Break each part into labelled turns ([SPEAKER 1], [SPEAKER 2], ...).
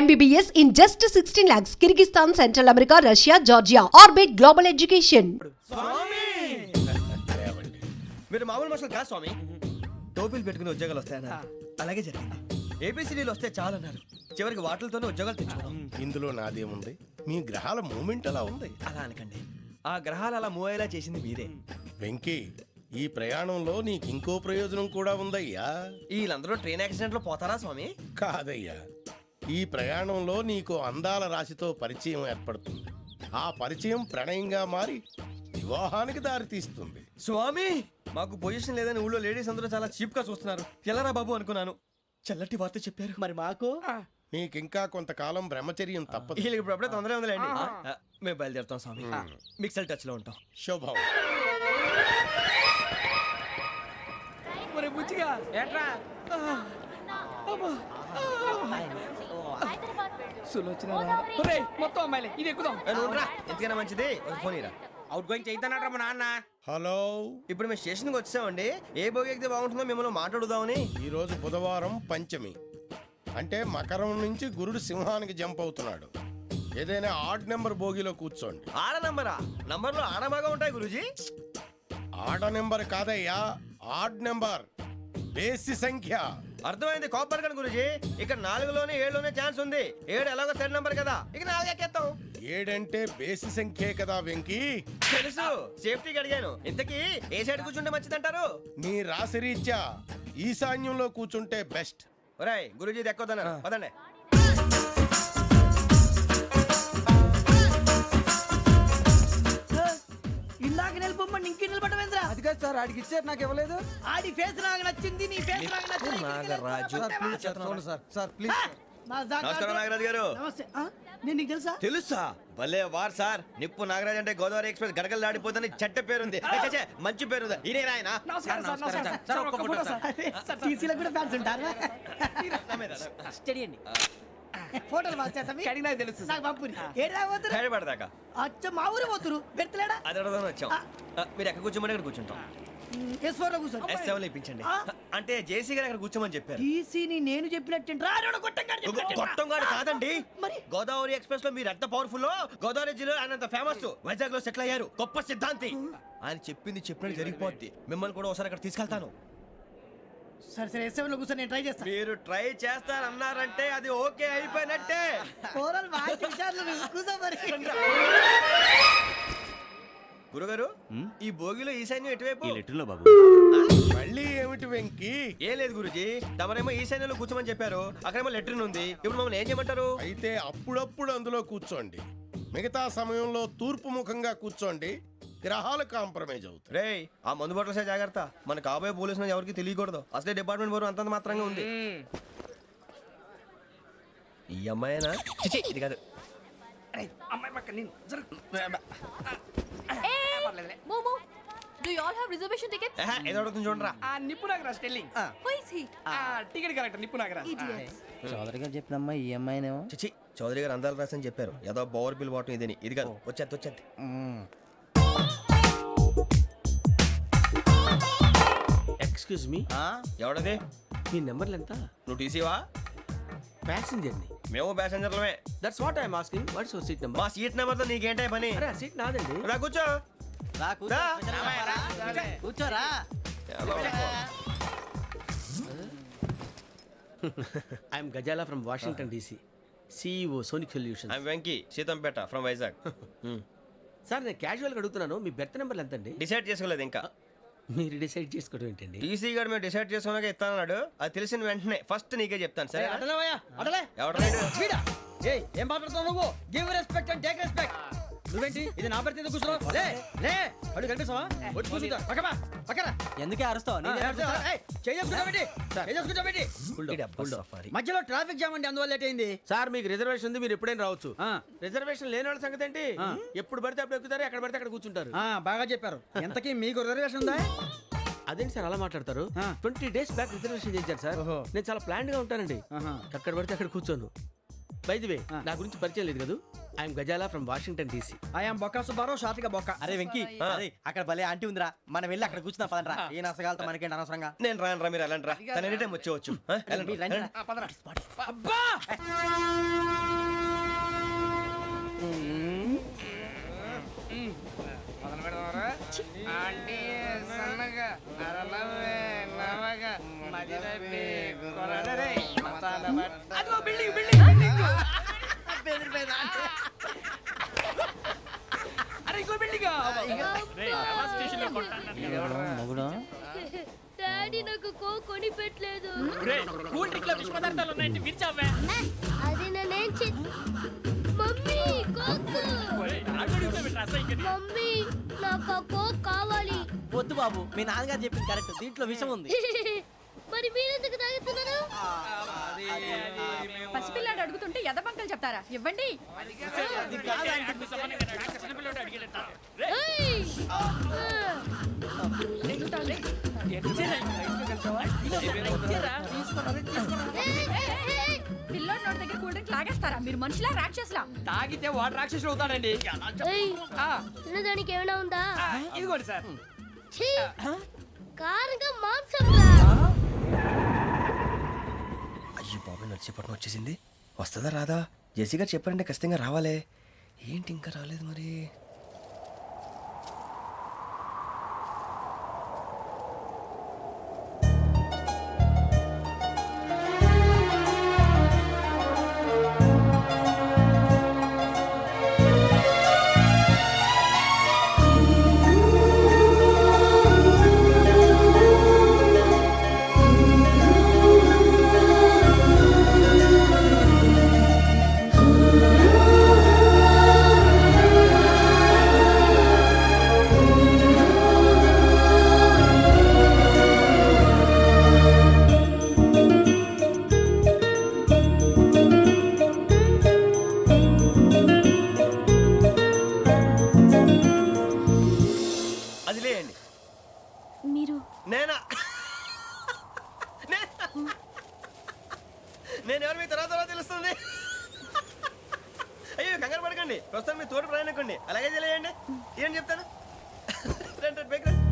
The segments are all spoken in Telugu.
[SPEAKER 1] MBBS in just 16 lakhs. Kyrgyzstan, Central America, Russia, Georgia. Orbit Global Education.
[SPEAKER 2] స్వామి మీరు మామూలు మనుషులు కాదు స్వామి. టోపీలు పెట్టుకుని ఉద్యోగాలు వస్తాయన్నారు, అలాగే జరిగింది. ఏపీసీడీలు వస్తే చాలన్నారు, చివరికి వాటిలతోనే ఉద్యోగాలు తెచ్చుకున్నాం.
[SPEAKER 3] ఇందులో నాదేముంది? మీ గ్రహాల మూమెంట్ అలా ఉంది.
[SPEAKER 2] అలా అనకండి, ఆ గ్రహాలు అలా మూవ్ అయ్యేలా చేసింది మీరే.
[SPEAKER 3] వెంకీ, ఈ ప్రయాణంలో నీకు ఇంకో ప్రయోజనం కూడా ఉందయ్యా.
[SPEAKER 2] వీళ్ళందరూ ట్రైన్ యాక్సిడెంట్ లో పోతారా స్వామి?
[SPEAKER 3] కాదయ్యా, ఈ ప్రయాణంలో నీకు అందాల రాశితో పరిచయం ఏర్పడుతుంది. ఆ పరిచయం ప్రణయంగా మారి వివాహానికి దారితీస్తుంది.
[SPEAKER 2] స్వామి, మాకు పొజిషన్ లేదని ఊళ్ళో లేడీస్ అందరూ చాలా చీప్ గా చూస్తున్నారు. ఎలారా బాబు అనుకున్నాను, చల్లటి వార్త చెప్పారు.
[SPEAKER 4] మరి మాకు
[SPEAKER 3] నీకింకా కొంతకాలం బ్రహ్మచర్యం తప్పదు.
[SPEAKER 2] వీళ్ళకి ఇప్పుడు అప్పుడే తొందరగా ఉందిలేండి. మేము బయలుదేరుతాం స్వామి, మిక్సల్ టచ్ లో ఉంటాం.
[SPEAKER 3] శుభం.
[SPEAKER 4] మరి బుచ్చిగా ఏట్రా సులోచన మొత్తం అమ్మాయిలే ఇది ఎక్కుదాం.
[SPEAKER 2] ఎందుకైనా మంచిది ఒక ఫోన్ ఇరా.
[SPEAKER 4] అవుట్ గోయింగ్ చేద్దానట్రా మా నాన్న.
[SPEAKER 3] హలో,
[SPEAKER 2] ఇప్పుడు మేము స్టేషన్కి వచ్చామండి. ఏ బోగి ఎక్కితే బాగుంటుందో మిమ్మల్ని మాట్లాడుదామని.
[SPEAKER 3] ఈరోజు బుధవారం పంచమి, అంటే మకరం నుంచి గురుడు సింహానికి జంప్ అవుతున్నాడు. ఏదైనా ఆడ్ నెంబర్ బోగిలో కూర్చోండి.
[SPEAKER 2] ఆడ నంబరా? నంబర్లో ఆడ బాగా ఉంటాయి గురూజీ.
[SPEAKER 3] ఆడ నెంబర్ కాదయ్యా, ఆడ్ నెంబర్, బేసి సంఖ్య.
[SPEAKER 2] అర్థమైంది, కాపర్ కానీ గురూజీ. ఇక్కడ 4లోనే 7లోనే ఛాన్స్ ఉంది. 7 ఎలాగో సెడ్ నంబర్ కదా, ఇక 4 ఎక్కేస్తాం.
[SPEAKER 3] 7 అంటే బేసి సంఖ్యే కదా వెంకీ.
[SPEAKER 2] తెలుసు, సేఫ్టీకి అడిగాను. ఇంతకీ ఏ సైడ్ కూర్చుంటే మంచిదంటారు?
[SPEAKER 3] నీ రాశి రీత్యా ఈశాన్యంలో కూర్చుంటే బెస్ట్.
[SPEAKER 2] ఒరాయ్ గురూజీ దెక్కొద్దన్నారు, పదండి.
[SPEAKER 4] ఇందాక నిలబొమ్మని ఇంకే నిలబడమేంద్రా?
[SPEAKER 5] అది కాదు సార్, ఆడికి ఇచ్చారు, నాకు ఇవ్వలేదు.
[SPEAKER 4] ఆడి ఫేస్ నాకు నచ్చింది, నీ ఫేస్ నాకు నచ్చింది.
[SPEAKER 2] నాగరాజు.
[SPEAKER 5] Sir please.
[SPEAKER 2] నమస్కారం నాగరాజు గారు.
[SPEAKER 4] నమస్తే. నేను నీకు తెలుసా?
[SPEAKER 2] తెలుసా? భలే వార్ సార్. నిప్పు నాగరాజ్ అంటే గోదావరి ఎక్స్ప్రెస్ గడగలు దాడిపోతుంది చెట్ట పేరుంది. మంచి పేరు. ఇదే ఆయన.
[SPEAKER 4] నమస్కారం సార్. నమస్కారం సార్. ఒక్క ఫోటో సార్. టీసీలో కూడా ఫ్యాన్స్ ఉంటారా? స్టడీ అండి. ఫోటోలు మార్చేస్తాం. కడిగి నాకు తెలుసు. నాకు పంపుని. ఏడా పోతురు?
[SPEAKER 2] హైదరాబాద్.
[SPEAKER 4] అచ్చ మా ఊరు పోతురు. పెడతలేడా?
[SPEAKER 2] అది అడగదామని వచ్చాం. మీరు ఎక్కడ కూర్చోమని అక్కడ కూర్చుంటాం.
[SPEAKER 4] S4 లో కూర్చో.
[SPEAKER 2] S7 ఇప్పించండి. అంటే జేసీ గారు అక్కడ కూర్చోమని చెప్పారు.
[SPEAKER 4] టీసీని నేను చెప్పినట్టు
[SPEAKER 2] గొట్టంగాడు కాదండి.
[SPEAKER 4] మరి
[SPEAKER 2] గోదావరి ఎక్స్ప్రెస్ లో మీరు ఎంత పవర్ఫుల్, గోదావరి జిల్లా ఆయన ఫేమస్. వైజాగ్ లో సెటిల్ అయ్యారు, గొప్ప సిద్ధాంతి. ఆయన చెప్పింది చెప్పినట్టు జరిగిపోద్ది. మిమ్మల్ని కూడా ఒకసారి అక్కడ తీసుకెళ్తాను.
[SPEAKER 4] సరే సరే, S7 లో కూర్చొని నేను ట్రై చేస్తాను.
[SPEAKER 2] మీరు ట్రై చేస్తారన్నారంటే అది ఓకే అయిపోయినట్టే.
[SPEAKER 4] ఓరల్ వాయిస్ విచారణ కూర్చో మరి.
[SPEAKER 2] గురుగారు, ఈ భోగిలో ఈశాన్యం ఎటువైపు?
[SPEAKER 3] మళ్ళీ ఏమిటి వెంకీ?
[SPEAKER 2] ఏం లేదు గురుజీ, తమరేమో ఈశాన్యంలో కూర్చోమని చెప్పారు. అక్కడేమో లెట్రిన్ ఉంది. ఇప్పుడు మమ్మల్ని ఏం చేయమంటారు?
[SPEAKER 3] అయితే అప్పుడప్పుడు అందులో కూర్చోండి, మిగతా సమయంలో తూర్పు ముఖంగా కూర్చోండి. గ్రహాలు కాంప్రమైజ్ అవుతాయి.
[SPEAKER 2] రేయ్, ఆ మందు బట్టలసే జాగ్రత్త. మన కాబోయే పోలీసులు ఎవరికి తెలియకూడదు. అసలే డిపార్ట్మెంట్ బోరు అంతంత మాత్రంగా ఉంది. ఈ అమ్మాయినా? చిచి, ఇది కాదు.
[SPEAKER 4] అమ్మాయి పక్క నేను
[SPEAKER 6] Momo, do you all have reservation tickets?
[SPEAKER 2] ఏదో అడుగుతుంది చూడరా.
[SPEAKER 4] నిప్పు Nagaraj telling.
[SPEAKER 6] Who is he?
[SPEAKER 4] Ticket correct, నిప్పు నాగరాజ్.
[SPEAKER 6] Idiots.
[SPEAKER 5] చౌదరి గారు చెప్పినమ్మా ఈ అమ్మాయినేమో.
[SPEAKER 2] చిచి, చౌదరి గారు అందాలు రాసని చెప్పారు. ఏదో బోర్ బిల్ వాటం ఇదని. ఇది కాదు, వచ్చేది.
[SPEAKER 7] Excuse me,
[SPEAKER 2] ఎవడది?
[SPEAKER 7] మీ నెంబర్లు ఎంత?
[SPEAKER 2] నువ్వు టీసీవా?
[SPEAKER 7] ప్యాసింజర్ ని.
[SPEAKER 2] మేము ప్యాసెంజర్లమే.
[SPEAKER 7] That's what I'm asking. What's your seat number?
[SPEAKER 2] మా సీట్ నెంబర్తో నీకేంటే పని?
[SPEAKER 7] అరే, ఆ సీట్ నాదండి.
[SPEAKER 2] రా కూర్చో. రా.
[SPEAKER 5] కూర్చోరా.
[SPEAKER 7] I'm Gazala from Washington DC, CEO Sonic Solutions.
[SPEAKER 2] I'm Venky, Seethampeta from Vizag.
[SPEAKER 7] Sir, నేను క్యాజువల్గా అడుగుతున్నాను, మీ బెర్త్ నెంబర్లు ఎంత అండి?
[SPEAKER 2] డిసైడ్ చేసుకోలేదు ఇంకా.
[SPEAKER 7] మీరు డిసైడ్ చేసుకోవడం ఏంటండి?
[SPEAKER 2] టీసీ గారు మేము డిసైడ్ చేసుకున్నాక ఇస్తానన్నాడు. అది తెలిసిన వెంటనే ఫస్ట్ నీకే చెప్తాను. సరే?
[SPEAKER 4] అటలే
[SPEAKER 2] ఎవడ
[SPEAKER 4] ఏం మాట్లాడుతావు నువ్వు? Give respect and take respect. నువ్వేంటి ఇది నా పరిస్థితి ఎందుకు కూర్చున్నావు? లే అడు కనిపిస్తావా? వచ్చి కూర్చుంటా. పక్కన
[SPEAKER 5] ఎందుకే అరుస్తావు?
[SPEAKER 4] మధ్యలో ట్రాఫిక్ జామ్ అండి, అందువల్ల లేట్ అయింది.
[SPEAKER 7] సార్, మీకు రిజర్వేషన్ ఉంది, మీరు ఎప్పుడైనా రావచ్చు. రిజర్వేషన్ లేని వాళ్ళ సంగతి ఏంటి? ఎప్పుడు పడితే అప్పుడు ఎక్కుతారు, ఎక్కడ పడితే అక్కడ కూర్చుంటారు.
[SPEAKER 4] బాగా చెప్పారు. ఎంతకీ మీకు రిజర్వేషన్ ఉందా?
[SPEAKER 7] అదేంటి సార్ అలా మాట్లాడతారు? 20 days బ్యాక్ రిజర్వేషన్ చేయించారు సార్. నేను చాలా ప్లాన్డ్ గా ఉంటానండి. అక్కడ పడితే అక్కడ కూర్చోను. బై ది వే, నా గురించి పరిచయం లేదు కదా. I'm Gazala from Washington DC.
[SPEAKER 4] I'm Bokka Subbarao, షాతిక బొక్క.
[SPEAKER 5] అరే వెంకీ, అక్కడ భలే ఆంటీ ఉందిరా, మనం వెళ్ళి అక్కడ కూర్చున్నా పదనరా. ఏ నసగాలతో మనకేంటి అనవసరంగా.
[SPEAKER 2] నేను రాను రా, మీరు ఎలాంటి రా. తన ఎనీ టైం వచ్చేవచ్చు.
[SPEAKER 4] అబ్బా
[SPEAKER 8] డాడీ నాకు కోక్ కొని పెట్టలేదు.
[SPEAKER 4] కూల్ డ్రింక్ లో విష పదార్థాలు ఉన్నాయంటే విరిచావే.
[SPEAKER 8] అది నేనేం మమ్మీ కోక్. మమ్మీ నాకు ఆ కోక్ కావాలి.
[SPEAKER 5] వద్దు బాబు, మీ నాన్నగారు చెప్పింది కరెక్ట్, దీంట్లో విషయం ఉంది.
[SPEAKER 8] మరి మీరెందుకు తాగుతున్నారు?
[SPEAKER 6] పసిపిల్లాడు అడుగుతుంటే ఎదబంకలు చెప్తారా? ఇవ్వండి.
[SPEAKER 8] ఏయ్!
[SPEAKER 6] పిల్లోడి నోటి దగ్గర కూల్ డ్రింక్ లాగేస్తారా? మీరు మనుషులా రాక్షసులా?
[SPEAKER 4] తాగితే వాడు రాక్షసుడు అవుతాడండి.
[SPEAKER 8] ఏయ్! తినడానికి ఏమైనా ఉందా?
[SPEAKER 4] ఇదిగోండి సార్.
[SPEAKER 8] ఛీ! కారంగా మాంసంలా.
[SPEAKER 2] అయ్యో బాబాయ్ నడిచేపట్నం వచ్చేసింది. వస్తుందా రాదా? జెసి గారు చెప్పారంటే ఖచ్చితంగా రావాలే. ఏంటి ఇంకా రాలేదు మరి? అది లేయండి.
[SPEAKER 8] మీరు
[SPEAKER 2] నేనా? నేను ఎవరు మీ తర్వాత తెలుస్తుంది. అయ్యో కంగారు పడకండి, ప్రస్తుతం మీ తోటి ప్రయాణకండి. అలాగే తెలియండి. ఏం చెప్తాను. రండి రండి, బైక్ రండి.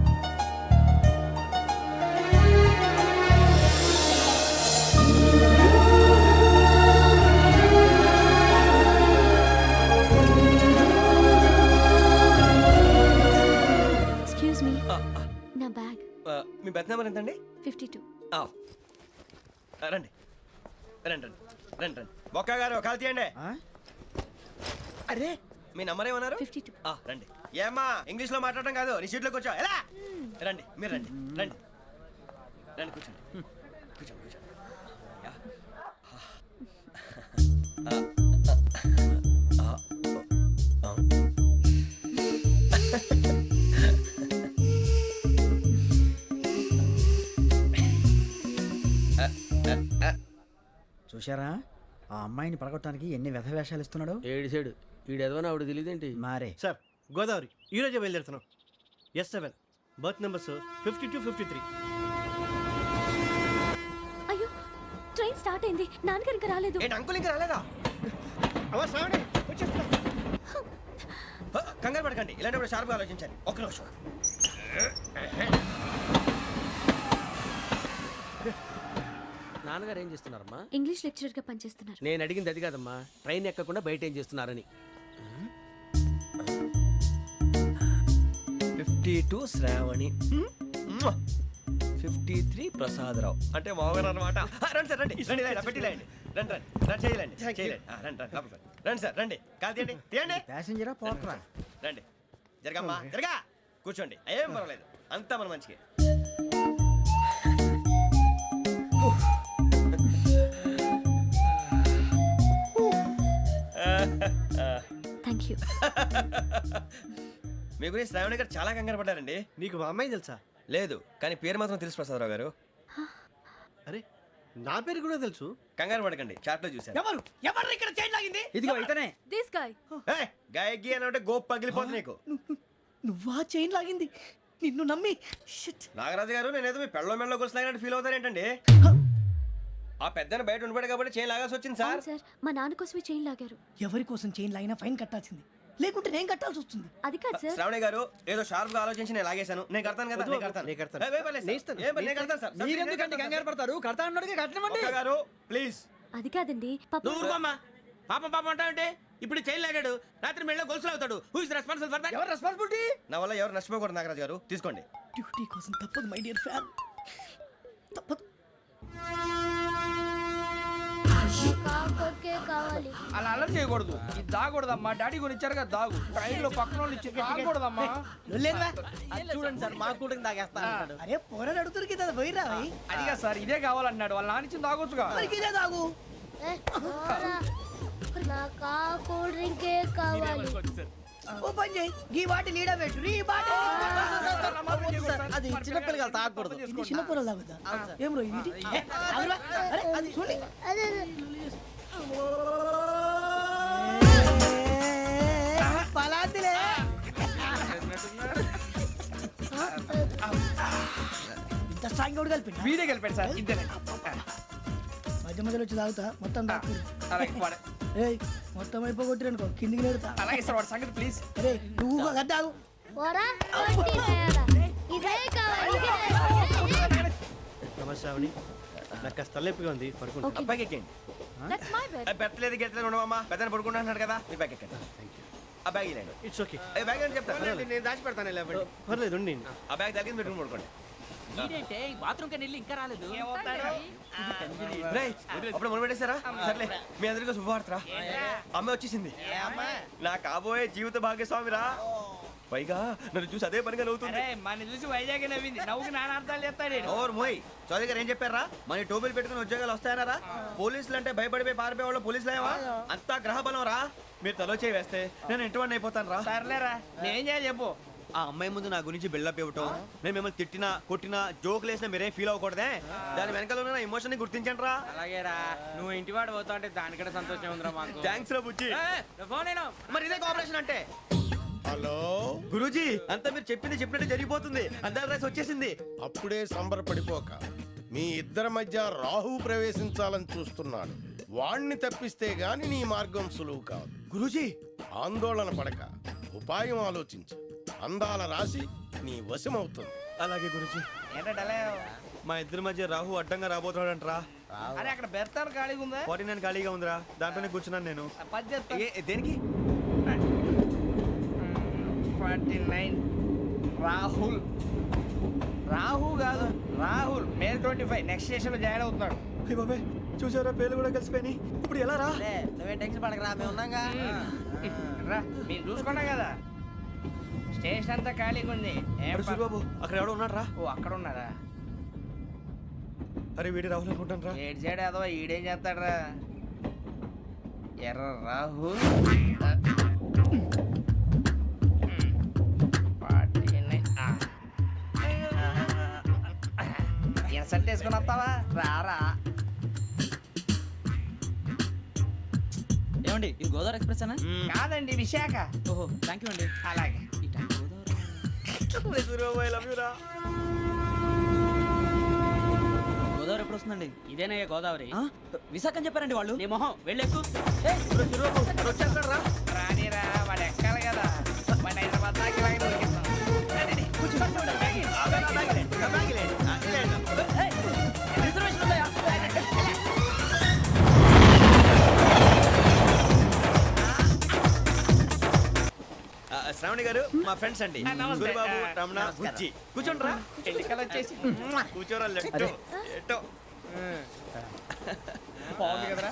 [SPEAKER 8] ఎక్స్క్యూజ్ మీ, నా బ్యాగ్.
[SPEAKER 2] మీ బెత్ నెంబర్ ఎంతండి?
[SPEAKER 8] 52.
[SPEAKER 2] రండి రండి రండి రండి రండి. బొక్క గారు కాల్ తీయండి.
[SPEAKER 4] అరే
[SPEAKER 2] మీ నంబర్ ఏమన్నారు?
[SPEAKER 8] 52.
[SPEAKER 2] రండి. ఏమ్మా ఇంగ్లీష్ లో మాట్లాడడం కాదు, నీ సీట్లోకి వచ్చా. ఎలా రండి, మీరు రండి రండి రండి, కూర్చోండి కూర్చోండి కూర్చోండి. యా.
[SPEAKER 9] చూశారా ఆ అమ్మాయిని పడగొట్టడానికి ఎన్ని వ్యధ వేషాలు ఇస్తున్నాడు.
[SPEAKER 7] ఏడు సైడు ఈడు ఎదవని ఆవిడ తెలియదేంటి?
[SPEAKER 9] మారే
[SPEAKER 10] సార్ గోదావరి ఈరోజే బయలుదేరుతున్నాం. S7 berth numbers 52, 53.
[SPEAKER 8] అయ్యో, ట్రైన్ స్టార్ట్ అయింది. నాన్నగారు ఇంకా రాలేదు.
[SPEAKER 2] ఏంటి అంకుల్ ఇంకా రాలేదా? కంగారు పడకండి, ఇలాంటప్పుడు షార్ప్గా ఆలోచించండి. ఒక్క నిమిషం.
[SPEAKER 7] నాన్నగారు ఏం చేస్తున్నారమ్మా?
[SPEAKER 8] ఇంగ్లీష్ లెక్చరర్ గా పనిచేస్తున్నారు.
[SPEAKER 7] నేను అడిగింది అది కాదమ్మా, ట్రైన్ ఎక్కకుండా బయట ఏం చేస్తున్నారని.
[SPEAKER 2] 52 శ్రావణి, 53 ప్రసాదరావు అంటే మామగారు అనమాట. రండి సార్ రండి రండి, పెట్టి లేండి. రండి రండి రండి, చేయలేండి చేయలేండి. రండి రండి లోపలికి రండి. రండి సార్ రండి, కాల్ తీయండి తీయండి.
[SPEAKER 9] ప్యాసింజరా పోట్రా.
[SPEAKER 2] రండి, జరగమ్మా జరగా, కూర్చోండి. ఏం పర్వాలేదు, అంతా మన మంచికి.
[SPEAKER 8] Thank you.
[SPEAKER 2] మీ గురించి శ్రావణి గారు చాలా కంగారు పడ్డారండి.
[SPEAKER 10] నీకు మా అమ్మాయి తెలుసా?
[SPEAKER 2] లేదు, కానీ పేరు మాత్రం తెలుసు ప్రసాదరావు గారు.
[SPEAKER 10] అరే నా పేరు కూడా తెలుసు.
[SPEAKER 2] కంగారు పడకండి, చాట్ లో చూశాను.
[SPEAKER 4] ఎవరు ఎవరు ఇక్కడ చైన్ లాగింది?
[SPEAKER 9] ఇదిగో ఇతనే.
[SPEAKER 6] This guy.
[SPEAKER 2] గాయకి అని అంటే గోప్ పగిలిపోతుంది నీకు.
[SPEAKER 4] నువ్వా చైన్ లాగింది? నిన్ను నమ్మి షిట్.
[SPEAKER 2] నాగరాజు గారు, నేనేదో మీ పెళ్ళ మెళ్ళలో గురిసిలాగినట్టు ఫీల్ అవుతారు ఏంటండి? ఆ పెద్దని బయట ఉండిపోయాడు కాబట్టి చైన్ లాగాల్సి వచ్చింది సార్.
[SPEAKER 8] సార్, మా నాన్న కోసమే చైన్ లాగారు.
[SPEAKER 4] ఎవరి కోసం చైన్ లాగినా ఫైన్ కట్టాల్సింది, లేకుంటే నేను కట్టాల్సి వస్తుంది.
[SPEAKER 8] అది కాదు సార్.
[SPEAKER 2] శ్రావణి గారు ఏదో షార్ప్ గా ఆలోచించి నేను లాగేశాను. నేను కడతాను కదా, నేను కడతాను.
[SPEAKER 10] నేను కడతాను.
[SPEAKER 2] ఏ, పర్లేదు సార్.
[SPEAKER 10] నేను ఇస్తాను.
[SPEAKER 2] ఏ, నేను కడతాను సార్.
[SPEAKER 9] మీరెందుకంటే కంగారు పడతారు? కడతా అన్నాడుగా కట్టమండి.
[SPEAKER 2] ఒక్క గారు ప్లీజ్.
[SPEAKER 8] అది కాదండి, పాప.
[SPEAKER 7] నువ్వు ఊరుకోమ్మా. పాపం పాపం అంటావంటే ఇప్పుడు చైన్ లాగాడు, రాత్రి మెళ్ళ గొలుసులు అవుతాడు. Who is responsible for that?
[SPEAKER 9] ఎవరు రెస్పాన్సిబిలిటీ?
[SPEAKER 2] నా వల్ల ఎవరు నష్టపోకూడదు నాగరాజు గారు, తీసుకోండి.
[SPEAKER 4] డ్యూటీ కోసం తప్పదు మై డియర్ ఫ్యాన్, తప్పదు.
[SPEAKER 8] కాకొక్కే కావాలి.
[SPEAKER 4] అలా అలర్ చేయకూడదు. ఇది దాగకూడదమ్మా. డాడీ కొని ఇచ్చారు కదా దాగు. ట్రైన్ లో పక్కన వాళ్ళు ఇచ్చి దాగకూడదమ్మా.
[SPEAKER 5] చూడండి సార్ మా కూడా తాగేస్తా అంటాడు.
[SPEAKER 4] అరే పోరాడు అడుగుతారు కదా పోయిరా. అదిగా సార్ ఇదే కావాలన్నాడు. వాళ్ళ నాన్న ఇచ్చింది తాగొచ్చుగా. ఇదే తాగు.
[SPEAKER 8] నాకు కూల్ డ్రింకే కావాలి.
[SPEAKER 4] ఓ పని చేయి. ఈ బాటిల్ లీడ పెట్టు. ఈ బాటిల్
[SPEAKER 5] అది చిన్నపిల్లలు తాగకూడదు.
[SPEAKER 4] చిన్న పొరలు తాగుతా. ఏం రో ఇది? అరే అది చూడండి. పలాతిలే. ఇంత స్ట్రాంగ్ కూడా కలిపి వీడే కలిపాడు సార్. ఇద్దరే మధ్య మధ్యలో వచ్చి తాగుతా. మొత్తం తాగు. మొత్తం అయిపోగొట్టిరనుకో కిందికి నేడుతా. అలాగే సార్ వాడి సంగతి ప్లీజ్. అరే నువ్వు గద్దాగు.
[SPEAKER 10] నమస్తే ఆవిడ. నాకు కాస్త తలెప్పిగా ఉంది, పడుకుంటా.
[SPEAKER 2] బ్యాగ్ ఎక్కండి.
[SPEAKER 6] That's my bed.
[SPEAKER 2] పెట్టలేదు గెట్టలేదు ఉండమమ్మా. పెద్దని పడుకుంటున్నాడు కదా, మీ బ్యాగ్ ఎక్కండి. ఆ బ్యాగ్ ఇలాండి.
[SPEAKER 10] It's okay.
[SPEAKER 2] బ్యాగ్ అని చెప్తాను, నేను దాచి పెడతాను.
[SPEAKER 10] పర్లేదు ఉండి.
[SPEAKER 2] ఆ బ్యాగ్ తగ్గింది పెట్టుకుని పడుకోండి.
[SPEAKER 4] బాత్రూమ్ కి వెళ్ళి ఇంకా రాలేదు.
[SPEAKER 2] అప్పుడు మొదలు పెట్టేశారా? సర్లే, మీ అందరికీ శుభవార్తరా. అమ్మ వచ్చేసింది. నా కాబోయే జీవిత భాగ్యస్వామిరా. పైగా నన్ను చూసి అదే పనిగా నవ్వుతుంది.
[SPEAKER 4] మన చూసి వైజాగ్ నవ్వింది. నవ్వుకి నాన్న అర్థాలు చెప్తాడు.
[SPEAKER 2] ఓర్ మోయ్, చౌదరి గారు ఏం చెప్పారా? మన టోబీలు పెట్టుకుని ఉద్యోగాలు వస్తాయన్నారా? పోలీసులు అంటే భయపడిపోయి పారిపోయే వాళ్ళు పోలీసులేవా? అంతా గ్రహ బలం రా. మీరు తలో చేయి వేస్తే నేను ఇంటివాడిని అయిపోతాను రా.
[SPEAKER 4] సర్లేరా, నేనేం చేయాలి చెప్పు.
[SPEAKER 2] ఆ అమ్మాయి ముందు నా గురించి బిల్డప్ ఇవ్వటం, నేను మిమ్మల్ని తిట్టినా కొట్టినా జోకులు వేసినా మీరేం ఫీల్ అవ్వకూడదే. దాని వెనకాల ఉన్న ఎమోషన్ ని గుర్తించండి రా.
[SPEAKER 4] అలాగేరా, నువ్వు ఇంటివాడు పోతా అంటే దానికంటే సంతోషం ఉందిరా మాకు.
[SPEAKER 2] థ్యాంక్స్ రా బుజ్జి.
[SPEAKER 4] ఫోన్ అయినా
[SPEAKER 2] మరి ఇదే కోఆపరేషన్ అంటే.
[SPEAKER 3] హలో
[SPEAKER 2] గురూజీ, అంతా మీరు చెప్పింది చెప్పినట్టు జరిగిపోతుంది. అందరి రైస్ వచ్చేసింది.
[SPEAKER 3] అప్పుడే సంబరపడిపోక. మీ ఇద్దరి మధ్య రాహు ప్రవేశించాలని చూస్తున్నాడు. వాణ్ణి తప్పిస్తే గాని నీ మార్గం సులువు కాదు.
[SPEAKER 2] గురూజీ,
[SPEAKER 3] ఆందోళన పడక, ఉపాయం ఆలోచించు. అందాల రాశి నీ వశమవుతుంది.
[SPEAKER 2] అలాగే గురూజీ.
[SPEAKER 4] ఏంటంటే
[SPEAKER 2] మా ఇద్దరి మధ్య రాహు అడ్డంగా రాబోతున్నాడంట్రా.
[SPEAKER 4] అరే అక్కడ బెర్తాను ఖాళీగా ఉందా?
[SPEAKER 2] 49 ఖాళీగా ఉందిరా, దాంట్లోనే కూర్చున్నాను నేను. దేనికి?
[SPEAKER 4] 49 రాహుల్. రాహు కాదు, రాహుల్. మే 25 నెక్స్ట్ స్టేషన్ లో జాయిన్ అవుతున్నాడు.
[SPEAKER 2] అయ్య బాబాయ్, చూసారా పేర్లు కూడా కలిసిపోయినాయి. ఇప్పుడు ఎలా రా?
[SPEAKER 5] నువ్వేం టెన్షన్ పడకరా, మేము ఉన్నాగా.
[SPEAKER 4] రా, మీరు చూసుకున్నాం కదా. స్టేషన్ అంతా ఖాళీగా ఉంది.
[SPEAKER 2] బాబు అక్కడ ఎవడో ఉన్నాడు రా.
[SPEAKER 4] ఓ అక్కడ ఉన్నారా?
[SPEAKER 2] అరే వీడి రాహుల్ అనుకుంటాను రా.
[SPEAKER 4] ఏడు చేయడం అదో ఈడేం చేస్తాడరా? ఎర్ర రాహుల్. ఇన్సల్ట్ వేసుకుని వస్తావా? రారా.
[SPEAKER 5] ఏమండి ఇది గోదావరి ఎక్స్ప్రెస్ అనా?
[SPEAKER 4] కాదండి, విశాఖ.
[SPEAKER 5] ఓహో థ్యాంక్ యూ అండి.
[SPEAKER 4] అలాగే.
[SPEAKER 5] గోదావరి ఎప్పుడు వస్తుందండి?
[SPEAKER 4] ఇదేనయ్య గోదావరి.
[SPEAKER 5] విశాఖ అని చెప్పారండి వాళ్ళు.
[SPEAKER 4] నీ మొహం వెళ్ళెక్కు.
[SPEAKER 2] వచ్చేస్తాడు రా.
[SPEAKER 4] రానిరా, వాడు ఎక్కాలి కదా. వాడిని హైదరాబాద్ దాకా ఇలాగే దొరికిస్తాం.
[SPEAKER 2] శ్రావణి గారు మా ఫ్రెండ్స్ అండి. గురుబాబు, రమణ, బుజ్జి. కూర్చోండి రా.
[SPEAKER 4] ఎన్నికలు వచ్చేసి
[SPEAKER 2] కూర్చోరా. లెట్టో ఎట్టో.
[SPEAKER 4] బాగుంది కదరా.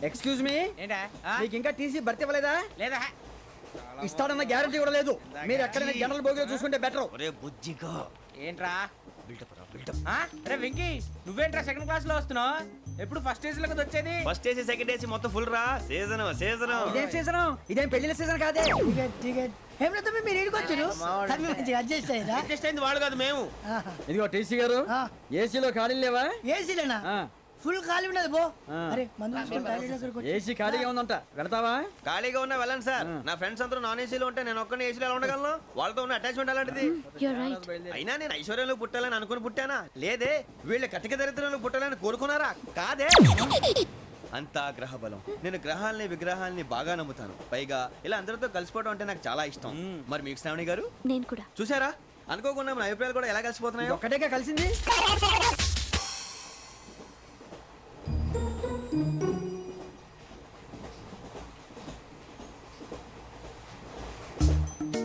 [SPEAKER 9] ఎక్స్క్యూజ్ మీ,
[SPEAKER 4] ఏంటా?
[SPEAKER 9] మీకు ఇంకా టీసీ భర్తీ ఇవ్వలేదా?
[SPEAKER 4] లేదా
[SPEAKER 9] ఇస్తాడన్న గ్యారంటీ కూడా లేదు. మీరు ఎక్కడైనా జనరల్ బోగిలో చూసుకుంటే బెటర్.
[SPEAKER 2] ఒరే బుజ్జిగా,
[SPEAKER 4] ఏంట్రా?
[SPEAKER 2] బిల్డప్ రా, బిల్డప్.
[SPEAKER 4] అరే వెంకీ, నువ్వేంట్రా సెకండ్ క్లాస్ లో వస్తున్నావు? ఎప్పుడు ఫస్ట్ ఏసీ లోకి వచ్చేది?
[SPEAKER 2] ఫస్ట్ ఏసీ సెకండ్ ఏసీ మొత్తం ఫుల్ రా. Season season.
[SPEAKER 9] ఇదేం సీజన్? ఇదేం పెళ్లిన సీజన్ కాదే.
[SPEAKER 4] మీరు ఇడికొచ్చారు అడ్జస్ట్ అయ్యారా?
[SPEAKER 2] అడ్జస్ట్ అయింది వాళ్ళు కాదు, మేము.
[SPEAKER 9] ఇదిగో టీసీ గారు, ఏసీలో ఖాళీలు లేవా?
[SPEAKER 4] ఏసీలేనా? ఫుల్ ఖాళీ ఉండదు బో. అరే
[SPEAKER 9] ఏసీ ఖాళీగా ఉందంట, వెళతావా?
[SPEAKER 2] ఖాళీగా ఉన్నా వెళ్ళండి సార్. నా ఫ్రెండ్స్ అందరూ నాన్ ఏసీలో ఉంటే నేను ఒక్కనే ఏసీలో ఎలా ఉండగలను? వాళ్ళతో ఉన్న అటాచ్మెంట్ అలాంటిది. అయినా నేను ఐశ్వర్యంలో పుట్టాలని అనుకుని పుట్టానా? లేదే. వీళ్ళ కటిక దరిద్రంలో పుట్టాలని కోరుకున్నారా? కాదే. అంతా గ్రహ బలం. నేను గ్రహాలని విగ్రహాలని బాగా నమ్ముతాను. పైగా ఇలా అందరితో కలిసిపోవడం అంటే నాకు చాలా ఇష్టం. మరి మీకు శ్రావణి గారు?
[SPEAKER 8] నేను కూడా.
[SPEAKER 2] చూసారా, అనుకోకుండా మన అభిప్రాయాలు కూడా ఎలా కలిసిపోతున్నాయి.
[SPEAKER 9] ఒక్కటేగా కలిసింది.